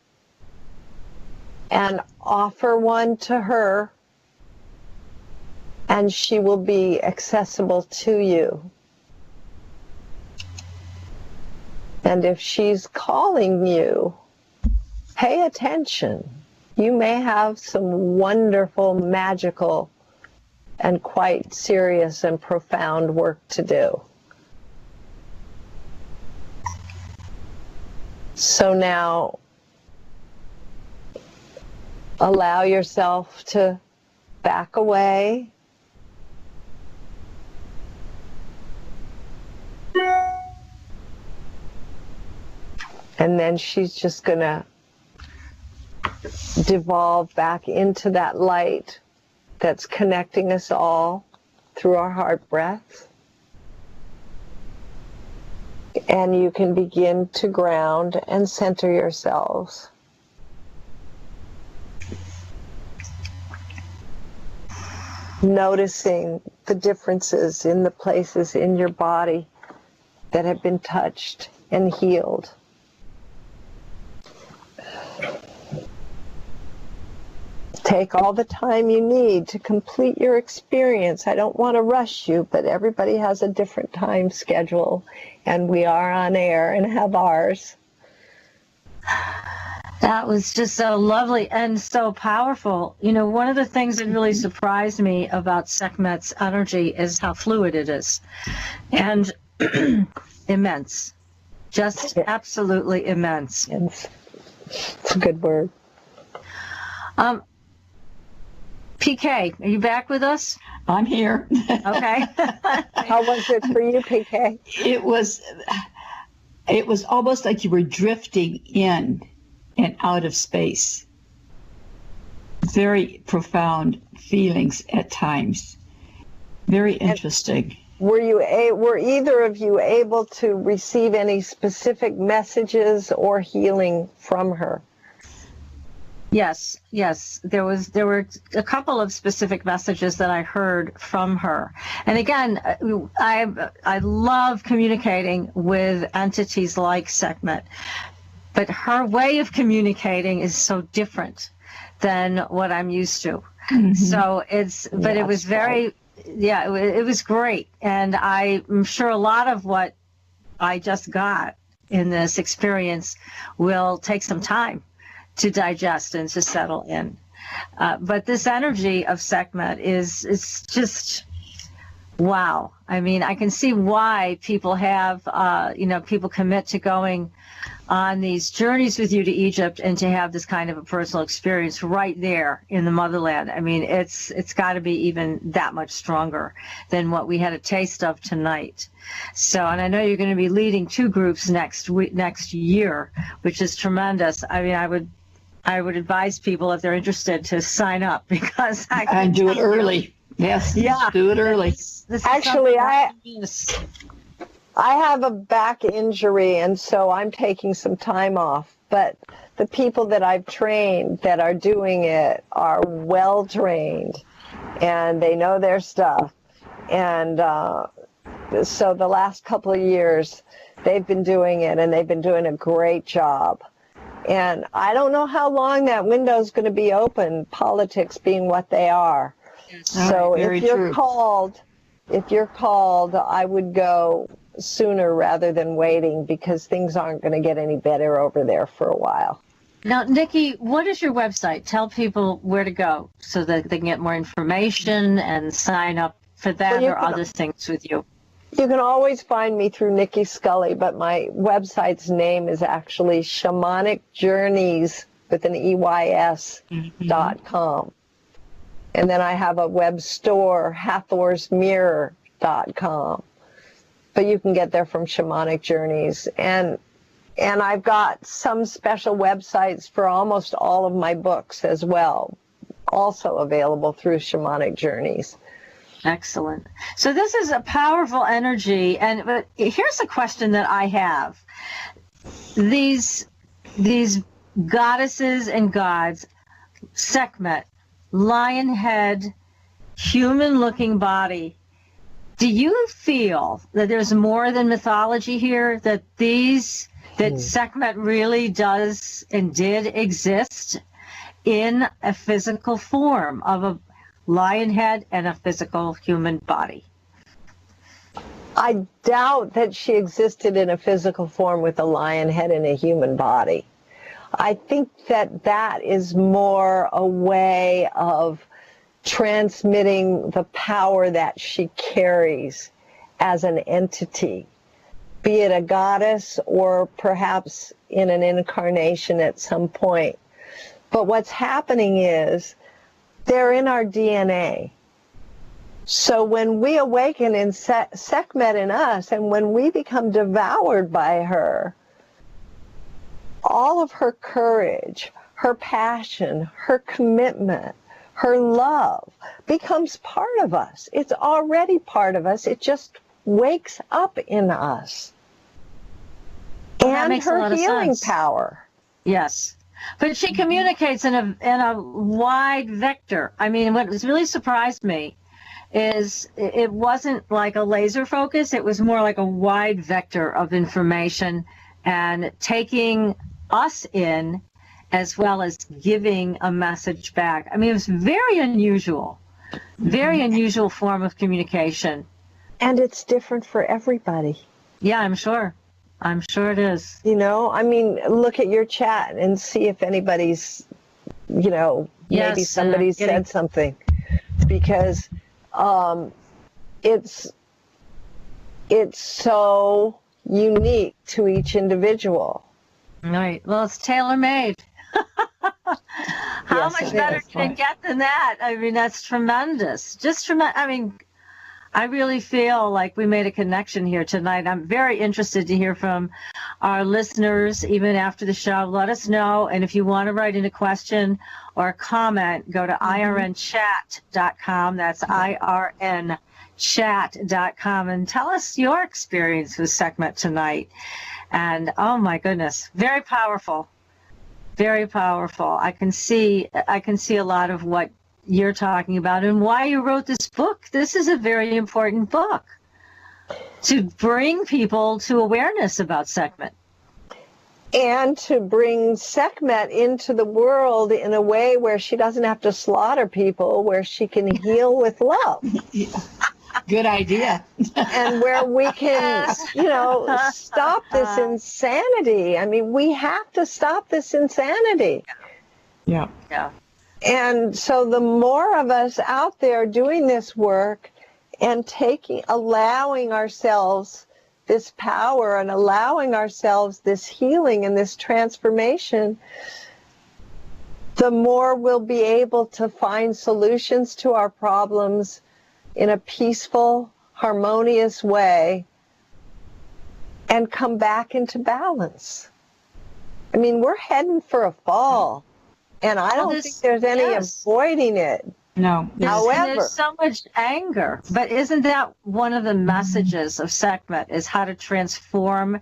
and offer one to her, and she will be accessible to you. And if she's calling you, pay attention. You may have some wonderful, magical, and quite serious and profound work to do. So now, allow yourself to back away. And then she's just going to devolve back into that light that's connecting us all through our heart breath. And you can begin to ground and center yourselves. Noticing the differences in the places in your body that have been touched and healed. Take all the time you need to complete your experience. I don't want to rush you, but everybody has a different time schedule, and we are on air and have ours. That was just so lovely and so powerful. You know, one of the things that really surprised me about Sekhmet's energy is how fluid it is, and immense, just absolutely immense. It's a good word. PK, are you back with us? I'm here. Okay. How was it for you, PK? It was almost like you were drifting in and out of space. Very profound feelings at times. Very interesting. Were either of you able to receive any specific messages or healing from her? Yes. There were a couple of specific messages that I heard from her. And again, I love communicating with entities like Sekhmet, but her way of communicating is so different than what I'm used to. Mm-hmm. So it was very, it was great. And I'm sure a lot of what I just got in this experience will take some time to digest and to settle in. But this energy of Sekhmet is just, wow. I mean, I can see why people have, people commit to going on these journeys with you to Egypt and to have this kind of a personal experience right there in the motherland. I mean, it's got to be even that much stronger than what we had a taste of tonight. So, and I know you're going to be leading 2 groups next year, which is tremendous. I mean, I would advise people, if they're interested, to sign up, because and do it early. Yes. Yeah. Do it early. Actually, I have a back injury, and so I'm taking some time off. But the people that I've trained that are doing it are well trained, and they know their stuff. And so the last couple of years, they've been doing it, and they've been doing a great job. And I don't know how long that window is going to be open, politics being what they are. So if you're called, I would go sooner rather than waiting, because things aren't going to get any better over there for a while. Now, Nicki, what is your website? Tell people where to go so that they can get more information and sign up for that or other things with you. You can always find me through Nicki Scully, but my website's name is actually Shamanic Journeys with an EYS.com. And then I have a web store, HathorsMirror.com. But you can get there from Shamanic Journeys. And I've got some special websites for almost all of my books as well, also available through Shamanic Journeys. Excellent. So this is a powerful energy. But here's a question that I have. These goddesses and gods, Sekhmet, lion head, human-looking body, do you feel that there's more than mythology here, that Sekhmet really does and did exist in a physical form of a lion head and a physical human body? I doubt that she existed in a physical form with a lion head and a human body. I think that is more a way of transmitting the power that she carries as an entity, be it a goddess or perhaps in an incarnation at some point. But what's happening is they're in our DNA. So when we awaken in Sekhmet in us, and when we become devoured by her, all of her courage, her passion, her commitment, her love becomes part of us. It's already part of us. It just wakes up in us. And her healing power. Yes. But she communicates in a wide vector. I mean, what really surprised me is it wasn't like a laser focus. It was more like a wide vector of information and taking us in as well as giving a message back. I mean, it was very unusual form of communication. And it's different for everybody. Yeah, I'm sure it is. You know, I mean, look at your chat and see if anybody's, maybe somebody said something. Because it's so unique to each individual. Right. Well, it's tailor-made. How much better can it get than that? I mean, that's tremendous. I mean, I really feel like we made a connection here tonight. I'm very interested to hear from our listeners, even after the show. Let us know. And if you want to write in a question or a comment, go to irnchat.com. That's irnchat.com. And tell us your experience with Sekhmet tonight. And, oh, my goodness, very powerful. Very powerful. I can see a lot of what you're talking about and why you wrote this book. This is a very important book to bring people to awareness about Sekhmet. And to bring Sekhmet into the world in a way where she doesn't have to slaughter people, where she can heal with love. Good idea. And where we can, stop this insanity. I mean, we have to stop this insanity. Yeah. Yeah. And so the more of us out there doing this work and allowing ourselves this power and allowing ourselves this healing and this transformation, the more we'll be able to find solutions to our problems in a peaceful, harmonious way and come back into balance. I mean, we're heading for a fall. And I don't think there's any avoiding it. No. However, there's so much anger. But isn't that one of the messages of Sekhmet, is how to transform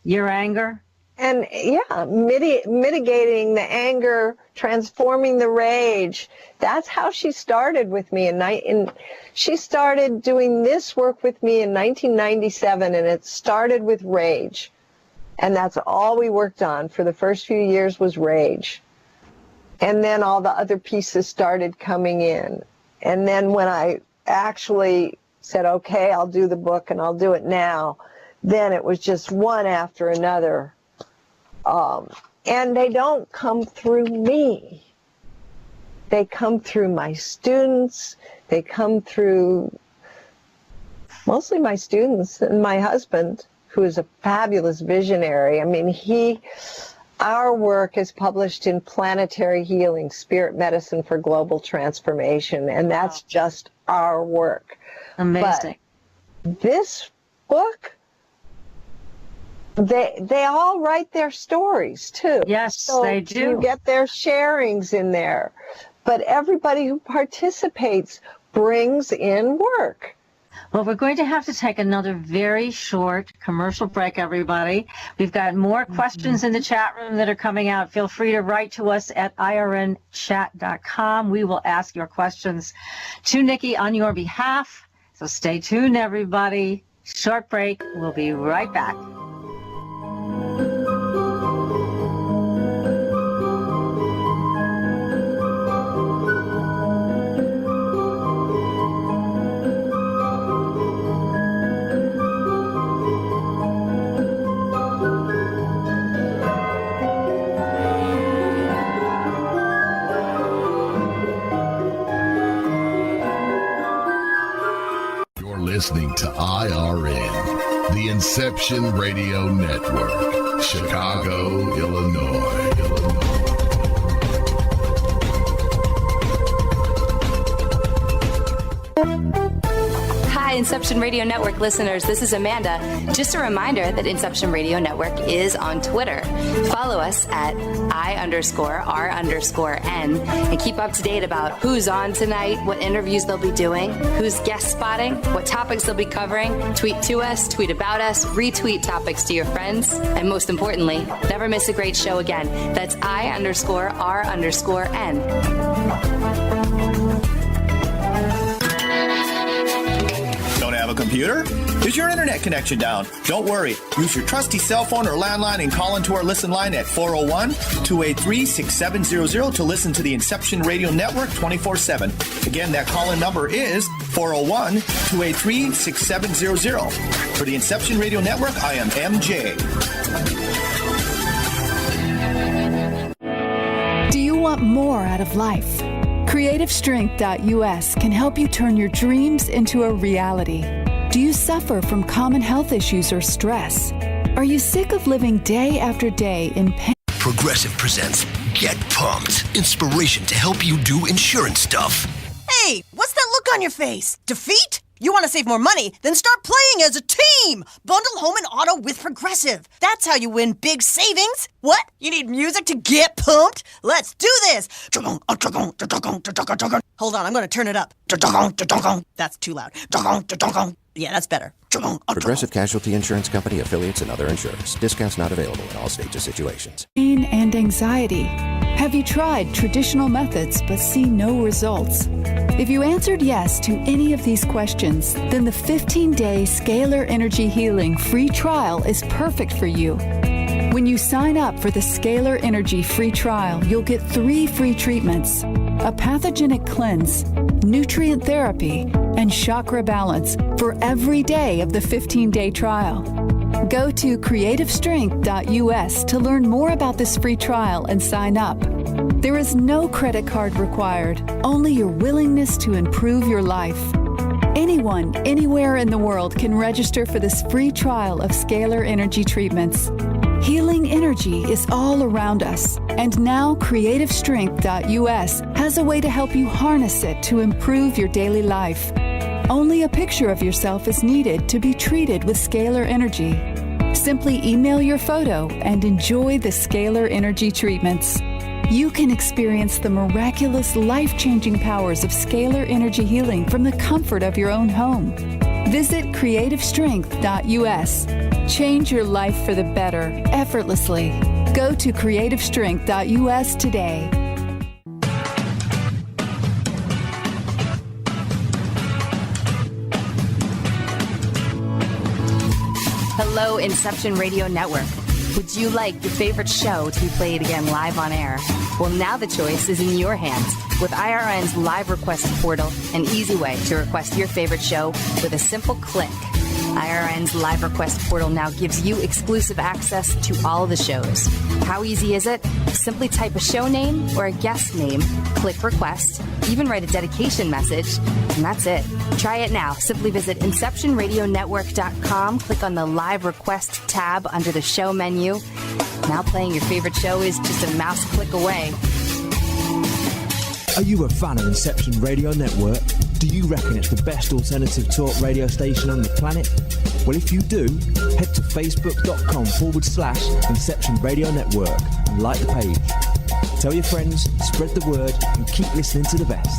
your anger? And yeah, mitigating the anger, transforming the rage. That's how she started with me. She started doing this work with me in 1997, and it started with rage. And that's all we worked on for the first few years was rage. And then all the other pieces started coming in. And then when I actually said, okay, I'll do the book and I'll do it now, then it was just one after another. And they don't come through me. They come through my students. They come through mostly my students and my husband, who is a fabulous visionary. I mean, our work is published in Planetary Healing, Spirit Medicine for Global Transformation, and that's just our work. Amazing. But this book, they all write their stories too. Yes, so they do. You get their sharings in there. But everybody who participates brings in work. Well, we're going to have to take another very short commercial break, everybody. We've got more questions in the chat room that are coming out. Feel free to write to us at irnchat.com. We will ask your questions to Nicki on your behalf. So stay tuned, everybody. Short break. We'll be right back. Listening to IRN, the Inception Radio Network, Chicago, Illinois. Hi, Inception Radio Network listeners. This is Amanda. Just a reminder that Inception Radio Network is on Twitter. Follow us at I_R_N and keep up to date about who's on tonight, what interviews they'll be doing, who's guest spotting, what topics they'll be covering. Tweet to us, tweet about us, retweet topics to your friends, and most importantly, never miss a great show again. That's I_R_N. Have a computer? Is your internet connection down? Don't worry. Use your trusty cell phone or landline and call into our listen line at 401-283-6700 to listen to the Inception Radio Network 24/7. Again, that call-in number is 401-283-6700. For the Inception Radio Network, I am MJ. Do you want more out of life? CreativeStrength.us can help you turn your dreams into a reality. Do you suffer from common health issues or stress? Are you sick of living day after day in pain? Progressive presents Get Pumped. Inspiration to help you do insurance stuff. Hey, what's that look on your face? Defeat? You want to save more money? Then start playing as a team! Bundle home and auto with Progressive. That's how you win big savings. What? You need music to get pumped? Let's do this! Hold on, I'm going to turn it up. That's too loud. Yeah, that's better. Progressive Casualty Insurance Company, affiliates, and other insurers. Discounts not available in all states or situations. Pain and anxiety. Have you tried traditional methods but see no results? If you answered yes to any of these questions, then the 15-day Scalar Energy Healing free trial is perfect for you. When you sign up for the Scalar Energy free trial, you'll get 3 free treatments: a pathogenic cleanse, nutrient therapy, and chakra balance for every day of the 15-day trial. Go to creativestrength.us to learn more about this free trial and sign up. There is no credit card required, only your willingness to improve your life. Anyone, anywhere in the world can register for this free trial of Scalar Energy treatments. Healing energy is all around us, and now CreativeStrength.us has a way to help you harness it to improve your daily life. Only a picture of yourself is needed to be treated with Scalar Energy. Simply email your photo and enjoy the Scalar Energy treatments. you can experience the miraculous, life-changing powers of scalar energy healing from the comfort of your own home. Visit creativestrength.us. Change your life for the better, effortlessly. Go to creativestrength.us today. Hello, Inception Radio Network. Would you like your favorite show to be played again live on air? Well, now the choice is in your hands with IRN's live request portal, an easy way to request your favorite show with a simple click. IRN's live request portal now gives you exclusive access to all the shows. How easy is it? Simply type a show name or a guest name, click request, even write a dedication message, and that's it. Try it now. Simply visit InceptionRadioNetwork.com, click on the live request tab under the show menu. Now playing your favorite show is just a mouse click away. Are you a fan of Inception Radio Network? Do you reckon it's the best alternative talk radio station on the planet? Well, if you do, head to facebook.com/Inception Radio Network and like the page. Tell your friends, spread the word, and keep listening to the best.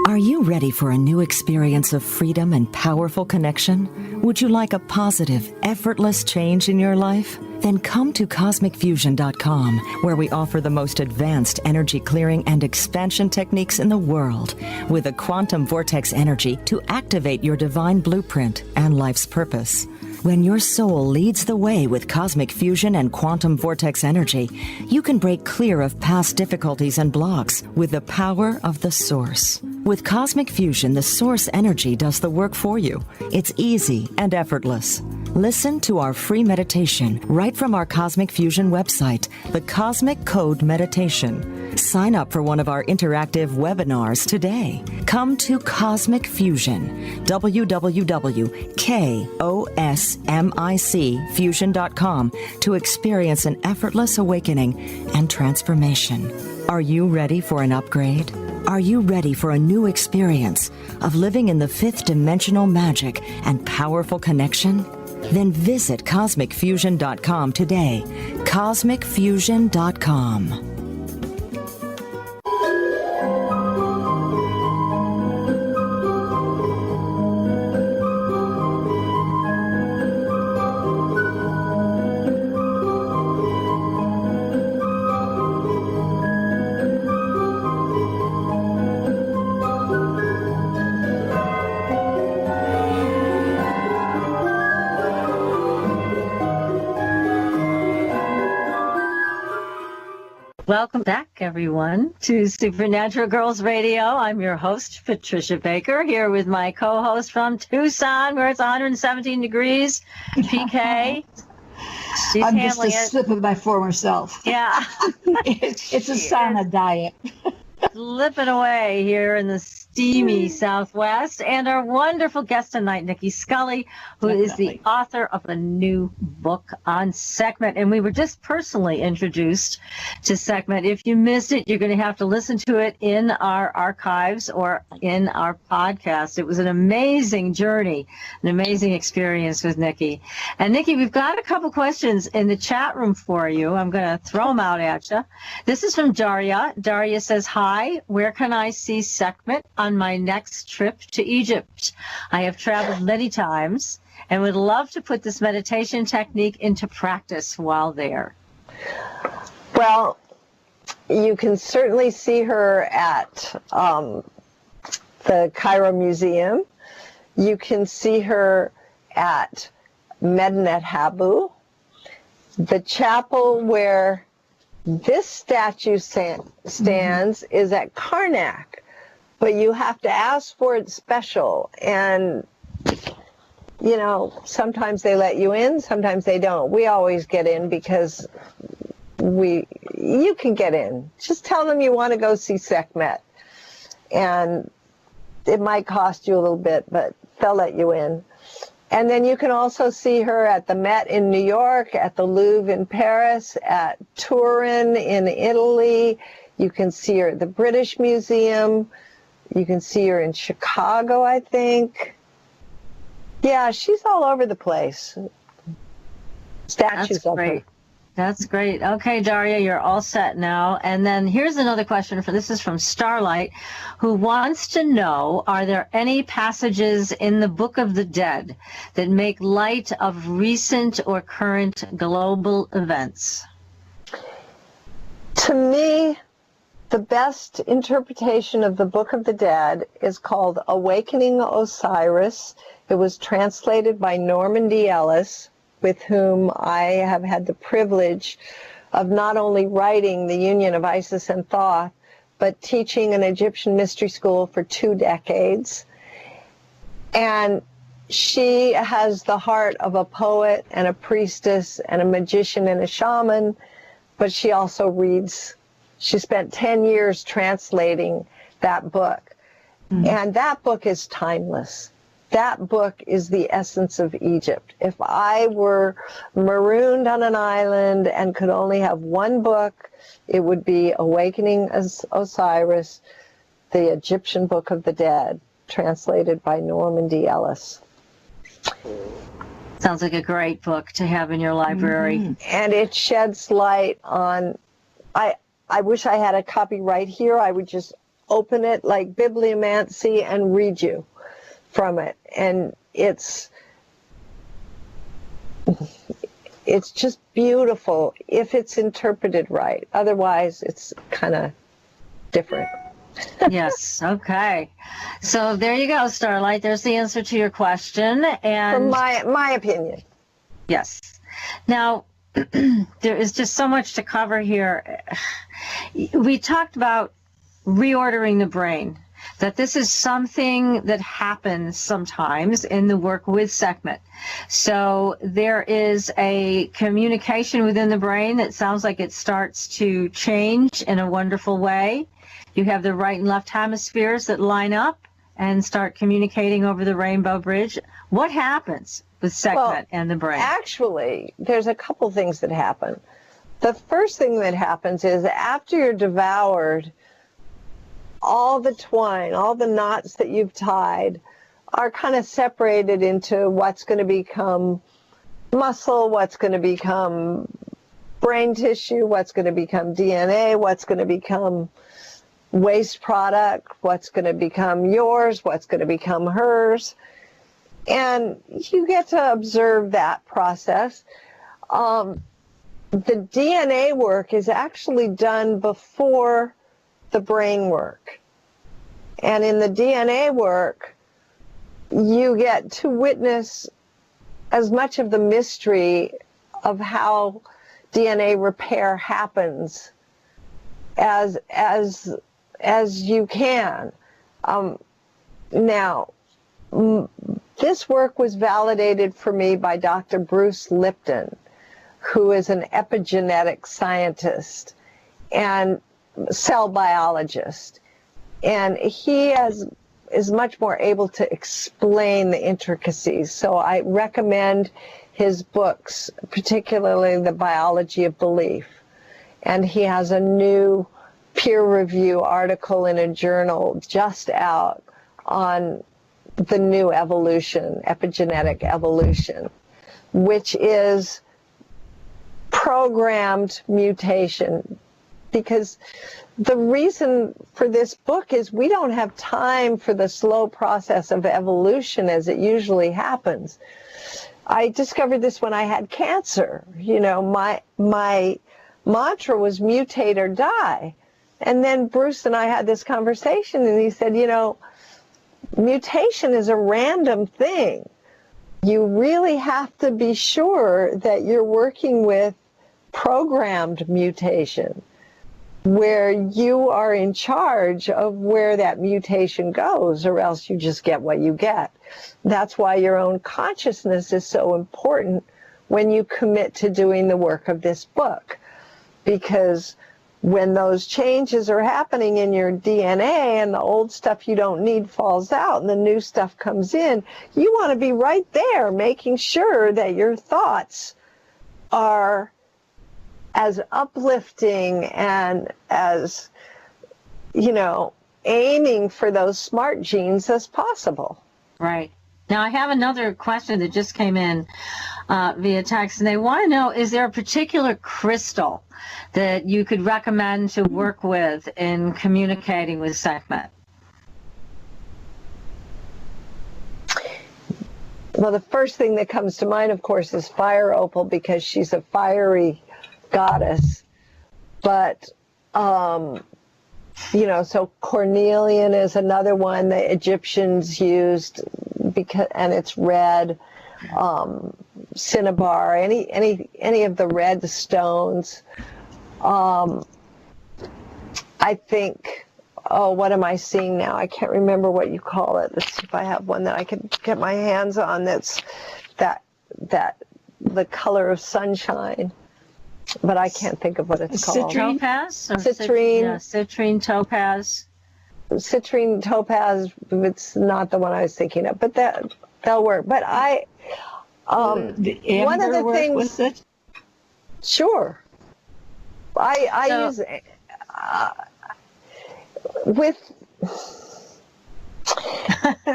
Are you ready for a new experience of freedom and powerful connection? Would you like a positive, effortless change in your life? Then come to CosmicFusion.com, where we offer the most advanced energy clearing and expansion techniques in the world, with a quantum vortex energy to activate your divine blueprint and life's purpose. When your soul leads the way with cosmic fusion and quantum vortex energy, you can break clear of past difficulties and blocks with the power of the source. With cosmic fusion, the source energy does the work for you. It's easy and effortless. Listen to our free meditation right from our Cosmic Fusion website, the Cosmic Code Meditation. Sign up for one of our interactive webinars today. Come to Cosmic Fusion, www.KOSMICfusion.com, to experience an effortless awakening and transformation. Are you ready for an upgrade? Are you ready for a new experience of living in the fifth dimensional magic and powerful connection? Then visit CosmicFusion.com today. CosmicFusion.com. Welcome back, everyone, to Supernatural Girlz Radio. I'm your host, Patricia Baker, here with my co-host from Tucson, where it's 117 degrees. PK. She's I'm just a handling it. slip of my former self. Yeah. It's a sauna diet. Slipping away here in the steamy Southwest. And our wonderful guest tonight, Nicki Scully, who is the author of a new book on Sekhmet. And we were just personally introduced to Sekhmet. If you missed it, you're going to have to listen to it in our archives or in our podcast. It was an amazing journey, an amazing experience with Nicki. And Nicki, we've got a couple questions in the chat room for you. I'm going to throw them out at you. This is from Daria. Daria says, hi, where can I see Sekhmet on my next trip to Egypt? I have traveled many times and would love to put this meditation technique into practice while there. Well, you can certainly see her at the Cairo Museum. You can see her at Medinet Habu. The chapel where this statue stands is at Karnak, but you have to ask for it special. And, you know, sometimes they let you in, sometimes they don't. We always get in because you can get in. Just tell them you want to go see Sekhmet. And it might cost you a little bit, but they'll let you in. And then you can also see her at the Met in New York, at the Louvre in Paris, at Turin in Italy. You can see her at the British Museum. You can see her in Chicago, I think. Yeah, she's all over the place. statues of her. That's great. Okay, Daria, you're all set now. And then here's another question. This is from Starlight, who wants to know, are there any passages in the Book of the Dead that make light of recent or current global events? To me, the best interpretation of the Book of the Dead is called Awakening Osiris. It was translated by Norman D. Ellis, with whom I have had the privilege of not only writing The Union of Isis and Thoth, but teaching an Egyptian mystery school for 2 decades. And she has the heart of a poet and a priestess and a magician and a shaman, but she also reads. She spent 10 years translating that book. And that book is timeless. That book is the essence of Egypt. If I were marooned on an island and could only have one book, it would be Awakening Osiris, the Egyptian Book of the Dead, translated by Norman D. Ellis. Sounds like a great book to have in your library. And it sheds light on, I wish I had a copy right here. I would just open it like bibliomancy and read you from it. And it's just beautiful if it's interpreted right. Otherwise, it's kind of different. Yes. Okay. So there you go, Starlight. There's the answer to your question. And from my opinion. Yes. Now, there is just so much to cover here. We talked about reordering the brain, that this is something that happens sometimes in the work with Sekhmet. So there is a communication within the brain that sounds like it starts to change in a wonderful way. You have the right and left hemispheres that line up and start communicating over the rainbow bridge. What happens with Sekhmet and the brain? Actually, there's a couple things that happen. The first thing that happens is after you're devoured, all the twine, all the knots that you've tied are kind of separated into what's going to become muscle, what's going to become brain tissue, what's going to become DNA, what's going to become waste product, what's going to become yours, what's going to become hers. And you get to observe that process. The DNA work is actually done before the brain work. And in the DNA work, you get to witness as much of the mystery of how DNA repair happens as you can. Now, this work was validated for me by Dr. Bruce Lipton, who is an epigenetic scientist and cell biologist. And he is much more able to explain the intricacies. So I recommend his books, particularly The Biology of Belief. And he has a new peer review article in a journal just out on the new evolution, epigenetic evolution, which is programmed mutation. Because the reason for this book is we don't have time for the slow process of evolution as it usually happens. I discovered this when I had cancer. You know, my mantra was mutate or die. And then Bruce and I had this conversation, and he said, you know, mutation is a random thing. You really have to be sure that you're working with programmed mutation, where you are in charge of where that mutation goes, or else you just get what you get. That's why your own consciousness is so important when you commit to doing the work of this book. Because when those changes are happening in your DNA and the old stuff you don't need falls out and the new stuff comes in, you want to be right there making sure that your thoughts are as uplifting and as, you know, aiming for those smart genes as possible. Right. Now, I have another question that just came in. via text, and they want to know, is there a particular crystal that you could recommend to work with in communicating with Sekhmet? Well, the first thing that comes to mind, of course, is fire opal, because she's a fiery goddess. But, you know, so cornelian is another one the Egyptians used, because, and it's red. Cinnabar, any of the red stones. I think, oh, what am I seeing now? I can't remember what you call it. Let's see if I have one that I can get my hands on that's the color of sunshine. But I can't think of what it's called. Citrine topaz? Citrine. Yeah, citrine topaz. Citrine topaz, it's not the one I was thinking of, but that'll work. But one of the things with it? Sure. I use with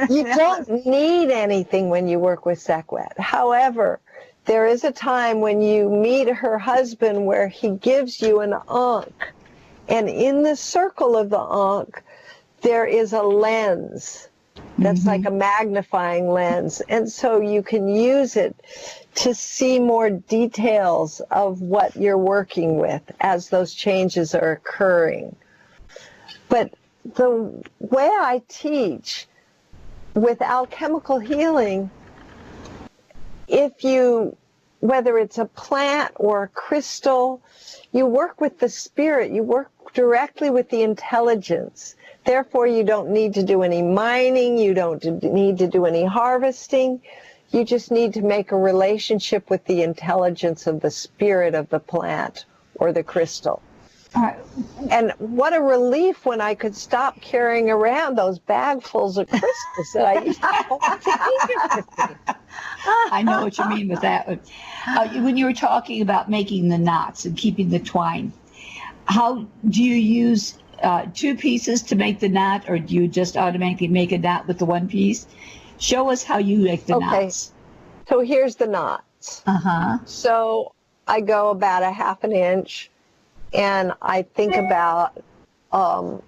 you don't need anything when you work with Sekhmet. However, there is a time when you meet her husband where he gives you an ankh, and in the circle of the ankh there is a lens that's like a magnifying lens, and so you can use it to see more details of what you're working with as those changes are occurring. But the way I teach with alchemical healing, whether it's a plant or a crystal, you work with the spirit, you work directly with the intelligence. Therefore, you don't need to do any mining, you don't need to do any harvesting. You just need to make a relationship with the intelligence of the spirit of the plant or the crystal. And what a relief when I could stop carrying around those bagfuls of crystals that I used to hold to Egypt with me. I know what you mean with that. When you were talking about making the knots and keeping the twine, how do you use two pieces to make the knot, or do you just automatically make a knot with the one piece? Show us how you make the knots. So here's the knots. So I go about a half an inch, and I think about, I'm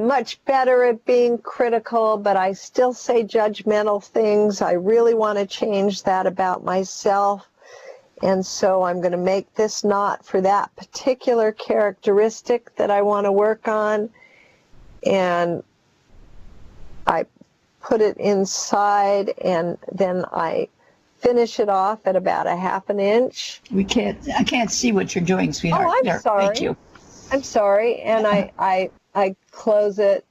much better at being critical, but I still say judgmental things. I really want to change that about myself. And so I'm going to make this knot for that particular characteristic that I want to work on. And I put it inside, and then I finish it off at about a half an inch. I can't see what you're doing, sweetheart. Oh, I'm sorry. Thank you. I'm sorry. And I close it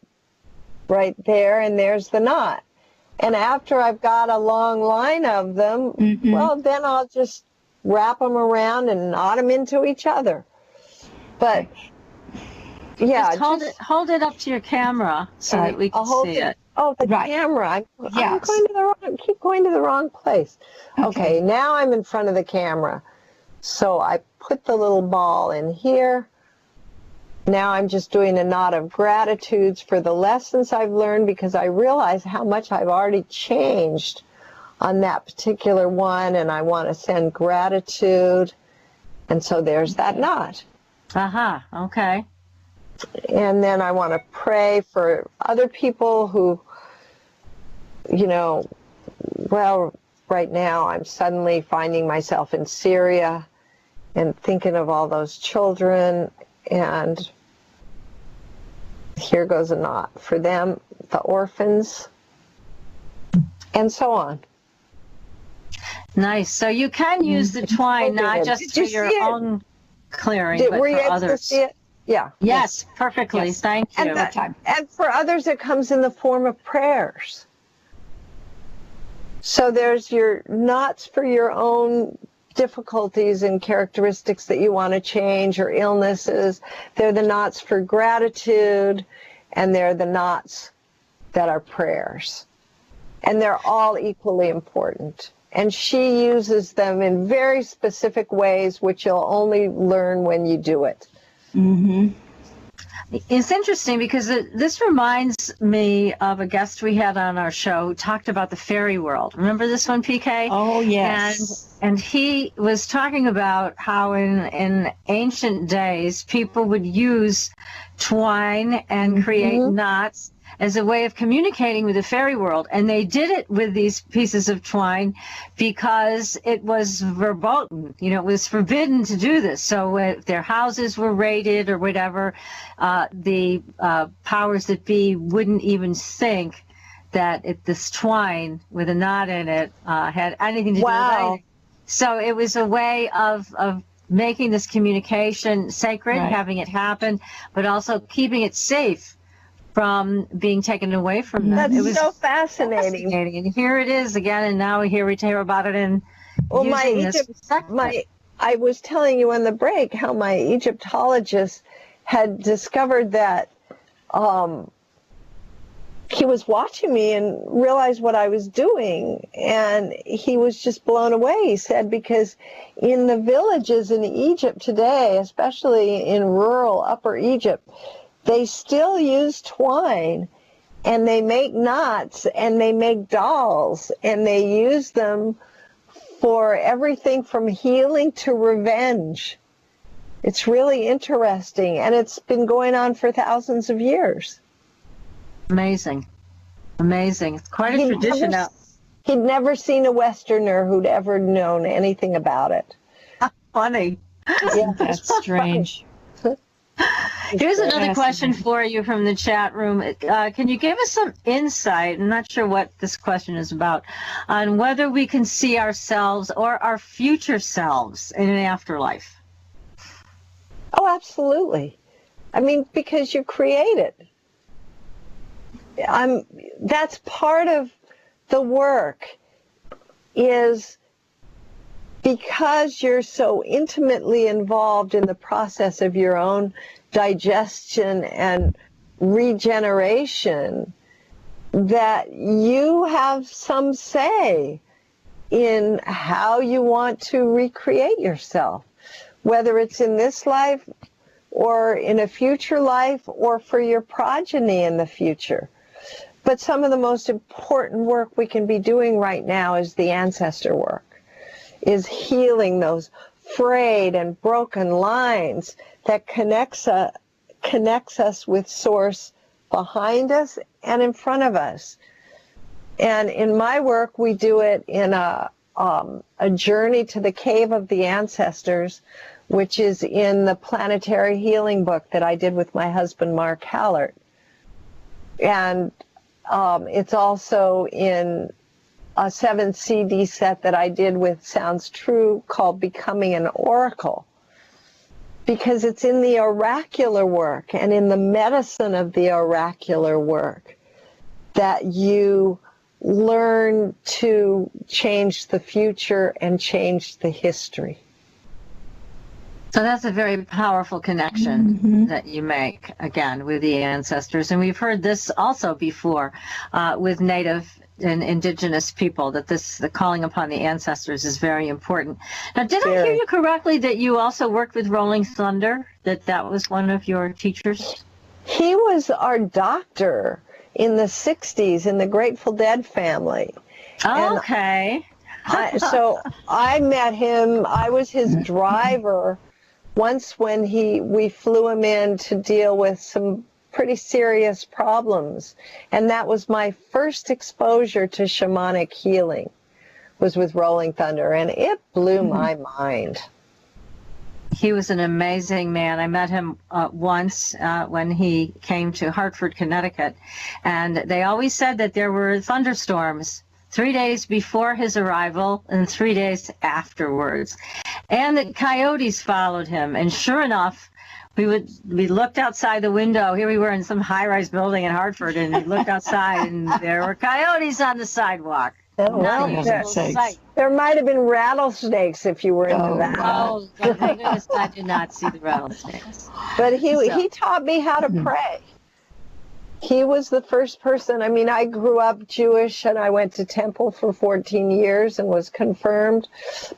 right there, and there's the knot. And after I've got a long line of them, well, then I'll just wrap them around and knot them into each other. But yeah, just hold it up to your camera so that we can see it. Oh, the camera. I'm keep going to the wrong place. Okay, now I'm in front of the camera. So I put the little ball in here. Now I'm just doing a knot of gratitudes for the lessons I've learned, because I realize how much I've already changed on that particular one, and I want to send gratitude. And so there's that knot. Okay. And then I want to pray for other people who, well, right now I'm suddenly finding myself in Syria and thinking of all those children, and here goes a knot for them, the orphans, and so on. Nice. So you can use the twine not just for your own clearing, but for others. See it? Yeah. Yes, perfectly. Yes. Thank you. And for others, it comes in the form of prayers. So there's your knots for your own difficulties and characteristics that you want to change, or illnesses. They're the knots for gratitude, and they're the knots that are prayers. And they're all equally important. And she uses them in very specific ways, which you'll only learn when you do it. It's interesting because this reminds me of a guest we had on our show who talked about the fairy world. Remember this one, PK? Oh, yes. And he was talking about how in ancient days people would use twine and create knots as a way of communicating with the fairy world. And they did it with these pieces of twine because it was verboten. You know, it was forbidden to do this. So if their houses were raided or whatever, the powers that be wouldn't even think that this twine with a knot in it had anything to do with anything. So it was a way of making this communication sacred, having it happen, but also keeping it safe from being taken away from them. That's it was so fascinating. And here it is again, and now we hear about it in I was telling you on the break how my Egyptologist had discovered that he was watching me and realized what I was doing, and he was just blown away. He said, because in the villages in Egypt today, especially in rural Upper Egypt, they still use twine, and they make knots, and they make dolls, and they use them for everything from healing to revenge. It's really interesting, and it's been going on for thousands of years. Amazing. It's quite a tradition now. He'd never seen a Westerner who'd ever known anything about it. Funny. Yeah, that's strange. Here's another question for you from the chat room. Can you give us some insight, I'm not sure what this question is about, on whether we can see ourselves or our future selves in an afterlife? Oh, absolutely. I mean, because you're created. That's part of the work, is because you're so intimately involved in the process of your own digestion and regeneration, that you have some say in how you want to recreate yourself, whether it's in this life or in a future life or for your progeny in the future. But some of the most important work we can be doing right now is the ancestor work, is healing those frayed and broken lines that connects us with Source behind us and in front of us. And in my work, we do it in a journey to the cave of the ancestors, which is in the Planetary Healing book that I did with my husband, Mark Hallert. And it's also in a 7 CD set that I did with Sounds True called Becoming an Oracle, because it's in the oracular work and in the medicine of the oracular work that you learn to change the future and change the history. So that's a very powerful connection that you make, again, with the ancestors. And we've heard this also before with Native and Indigenous people, that the calling upon the ancestors is very important. Now, did I hear you correctly that you also worked with Rolling Thunder, that was one of your teachers? He was our doctor in the 60s in the Grateful Dead family. Oh, okay. So I met him. I was his driver once when we flew him in to deal with some pretty serious problems. And that was my first exposure to shamanic healing, was with Rolling Thunder, and it blew my mind. He was an amazing man. I met him once when he came to Hartford, Connecticut, and they always said that there were thunderstorms 3 days before his arrival and 3 days afterwards, and that coyotes followed him. And sure enough, we looked outside the window. Here we were in some high-rise building in Hartford, and we looked outside, and there were coyotes on the sidewalk. Oh, well, there might have been rattlesnakes if you were into that. Oh, my goodness, I did not see the rattlesnakes. But he taught me how to pray. He was the first person. I mean, I grew up Jewish, and I went to temple for 14 years and was confirmed,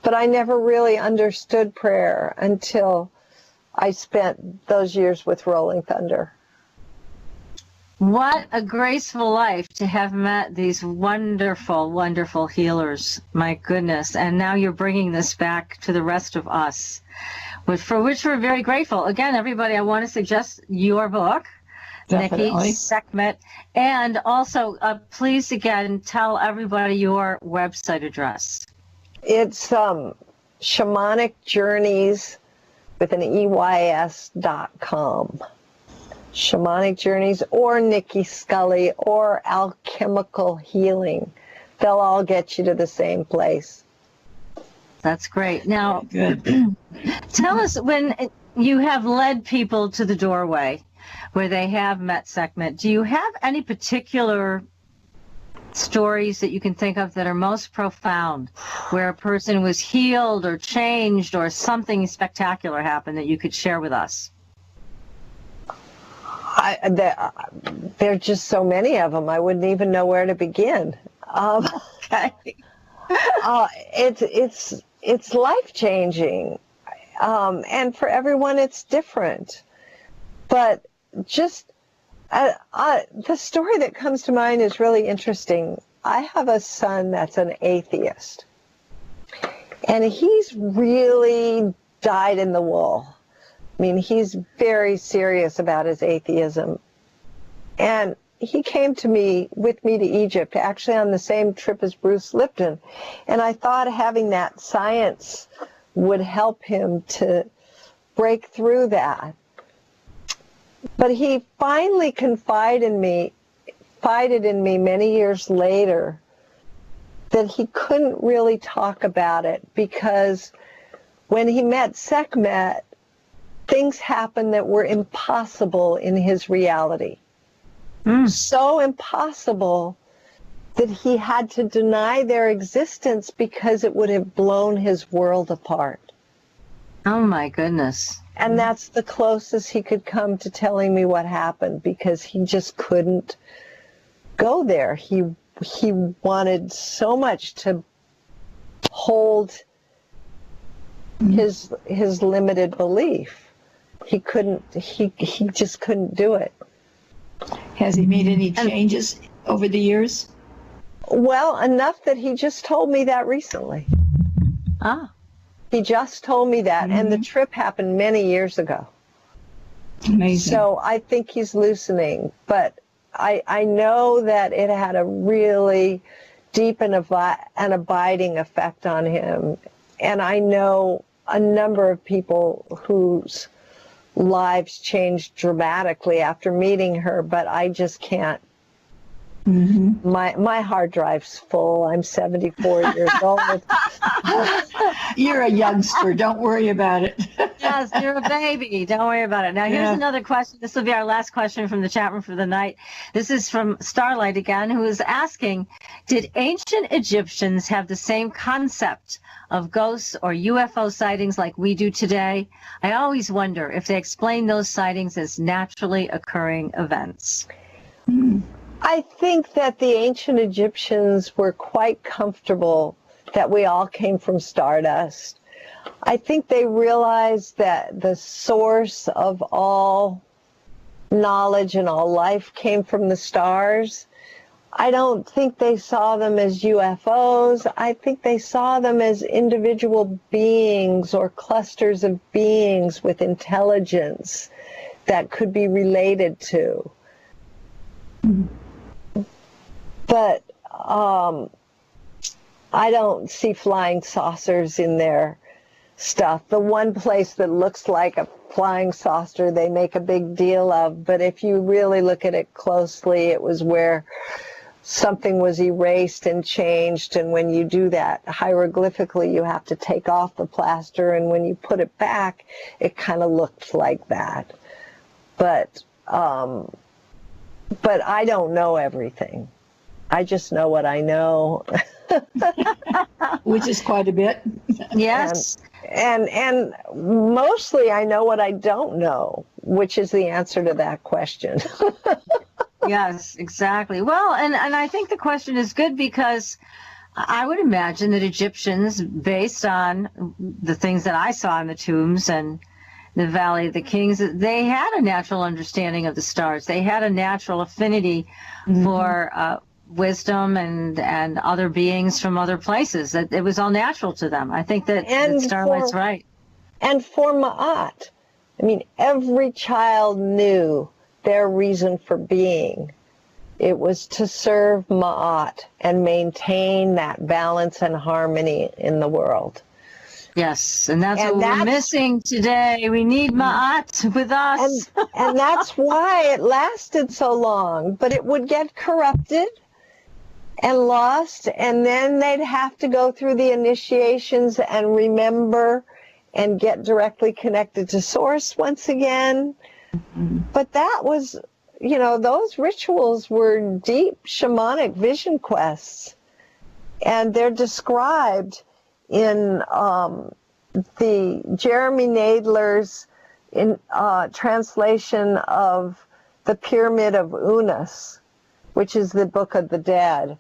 but I never really understood prayer until I spent those years with Rolling Thunder. What a graceful life to have met these wonderful, wonderful healers. My goodness. And now you're bringing this back to the rest of us, for which we're very grateful. Again, everybody, I want to suggest your book, Definitely. Nicki, Sekhmet. And also, please, again, tell everybody your website address. It's Shamanic Journeys with an EYS.com. Shamanic Journeys or Nicki Scully or Alchemical Healing. They'll all get you to the same place. That's great. Now, tell us, when you have led people to the doorway where they have met Sekhmet, do you have any particular stories that you can think of that are most profound, where a person was healed or changed or something spectacular happened that you could share with us? There are just so many of them. I wouldn't even know where to begin. Okay. It's life changing, and for everyone it's different. But just the story that comes to mind is really interesting. I have a son that's an atheist, and he's really dyed in the wool. I mean, he's very serious about his atheism. And he came with me to Egypt, actually on the same trip as Bruce Lipton. And I thought having that science would help him to break through that. But he finally confided in me many years later that he couldn't really talk about it because when he met Sekhmet, things happened that were impossible in his reality. So impossible that he had to deny their existence because it would have blown his world apart. Oh, my goodness. And that's the closest he could come to telling me what happened, because he just couldn't go there. He wanted so much to hold his limited belief. He just couldn't do it. Has he made any changes over the years? Well, enough that he just told me that recently. He just told me that, and the trip happened many years ago. Amazing. So I think he's loosening, but I know that it had a really deep and abiding effect on him. And I know a number of people whose lives changed dramatically after meeting her, but I just can't. My hard drive's full. I'm 74 years old. You're a youngster. Don't worry about it. Yes, you're a baby. Don't worry about it. Now, here's another question. This will be our last question from the chat room for the night. This is from Starlight again, who is asking, did ancient Egyptians have the same concept of ghosts or UFO sightings like we do today? I always wonder if they explain those sightings as naturally occurring events. I think that the ancient Egyptians were quite comfortable that we all came from stardust. I think they realized that the source of all knowledge and all life came from the stars. I don't think they saw them as UFOs. I think they saw them as individual beings or clusters of beings with intelligence that could be related to. But I don't see flying saucers in their stuff. The one place that looks like a flying saucer they make a big deal of, but if you really look at it closely, it was where something was erased and changed, and when you do that hieroglyphically, you have to take off the plaster, and when you put it back, it kind of looked like that. But I don't know everything. I just know what I know. Which is quite a bit. Yes. And mostly I know what I don't know, which is the answer to that question. Yes, exactly. Well, and I think the question is good because I would imagine that Egyptians, based on the things that I saw in the tombs and the Valley of the Kings, they had a natural understanding of the stars. They had a natural affinity for wisdom and other beings from other places. That it was all natural to them. I think that Starlight's right. And for Ma'at, I mean, every child knew their reason for being. It was to serve Ma'at and maintain that balance and harmony in the world. Yes, and that's what we're missing today. We need Ma'at with us. And that's why it lasted so long. But it would get corrupted and lost, and then they'd have to go through the initiations and remember and get directly connected to Source once again. But that was, you know, those rituals were deep shamanic vision quests. And they're described in the Jeremy Nadler's translation of The Pyramid of Unas, which is the Book of the Dead,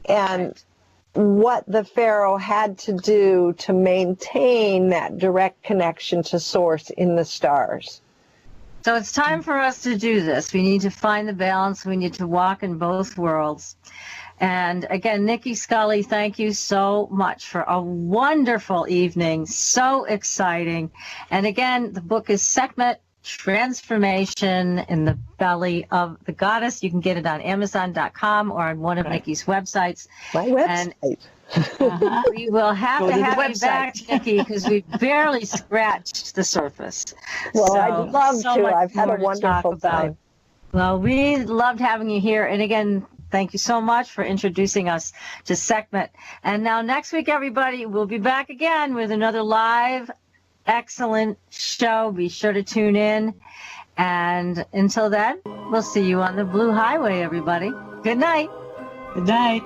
and what the pharaoh had to do to maintain that direct connection to Source in the stars. So it's time for us to do this. We need to find the balance. We need to walk in both worlds. And again, Nicki Scully, thank you so much for a wonderful evening. So exciting. And again, the book is Sekhmet, Transformation in the Belly of the Goddess. You can get it on Amazon.com or on one of Nicki's websites. My website. And, we will have to have you back, Nicki, because we barely scratched the surface. Well, so, I'd love to. I've had a wonderful time. Well, we loved having you here. And again, thank you so much for introducing us to Sekhmet. And now next week, everybody, we'll be back again with another live, excellent show. Be sure to tune in. And until then, we'll see you on the Blue Highway, everybody. Good night. Good night.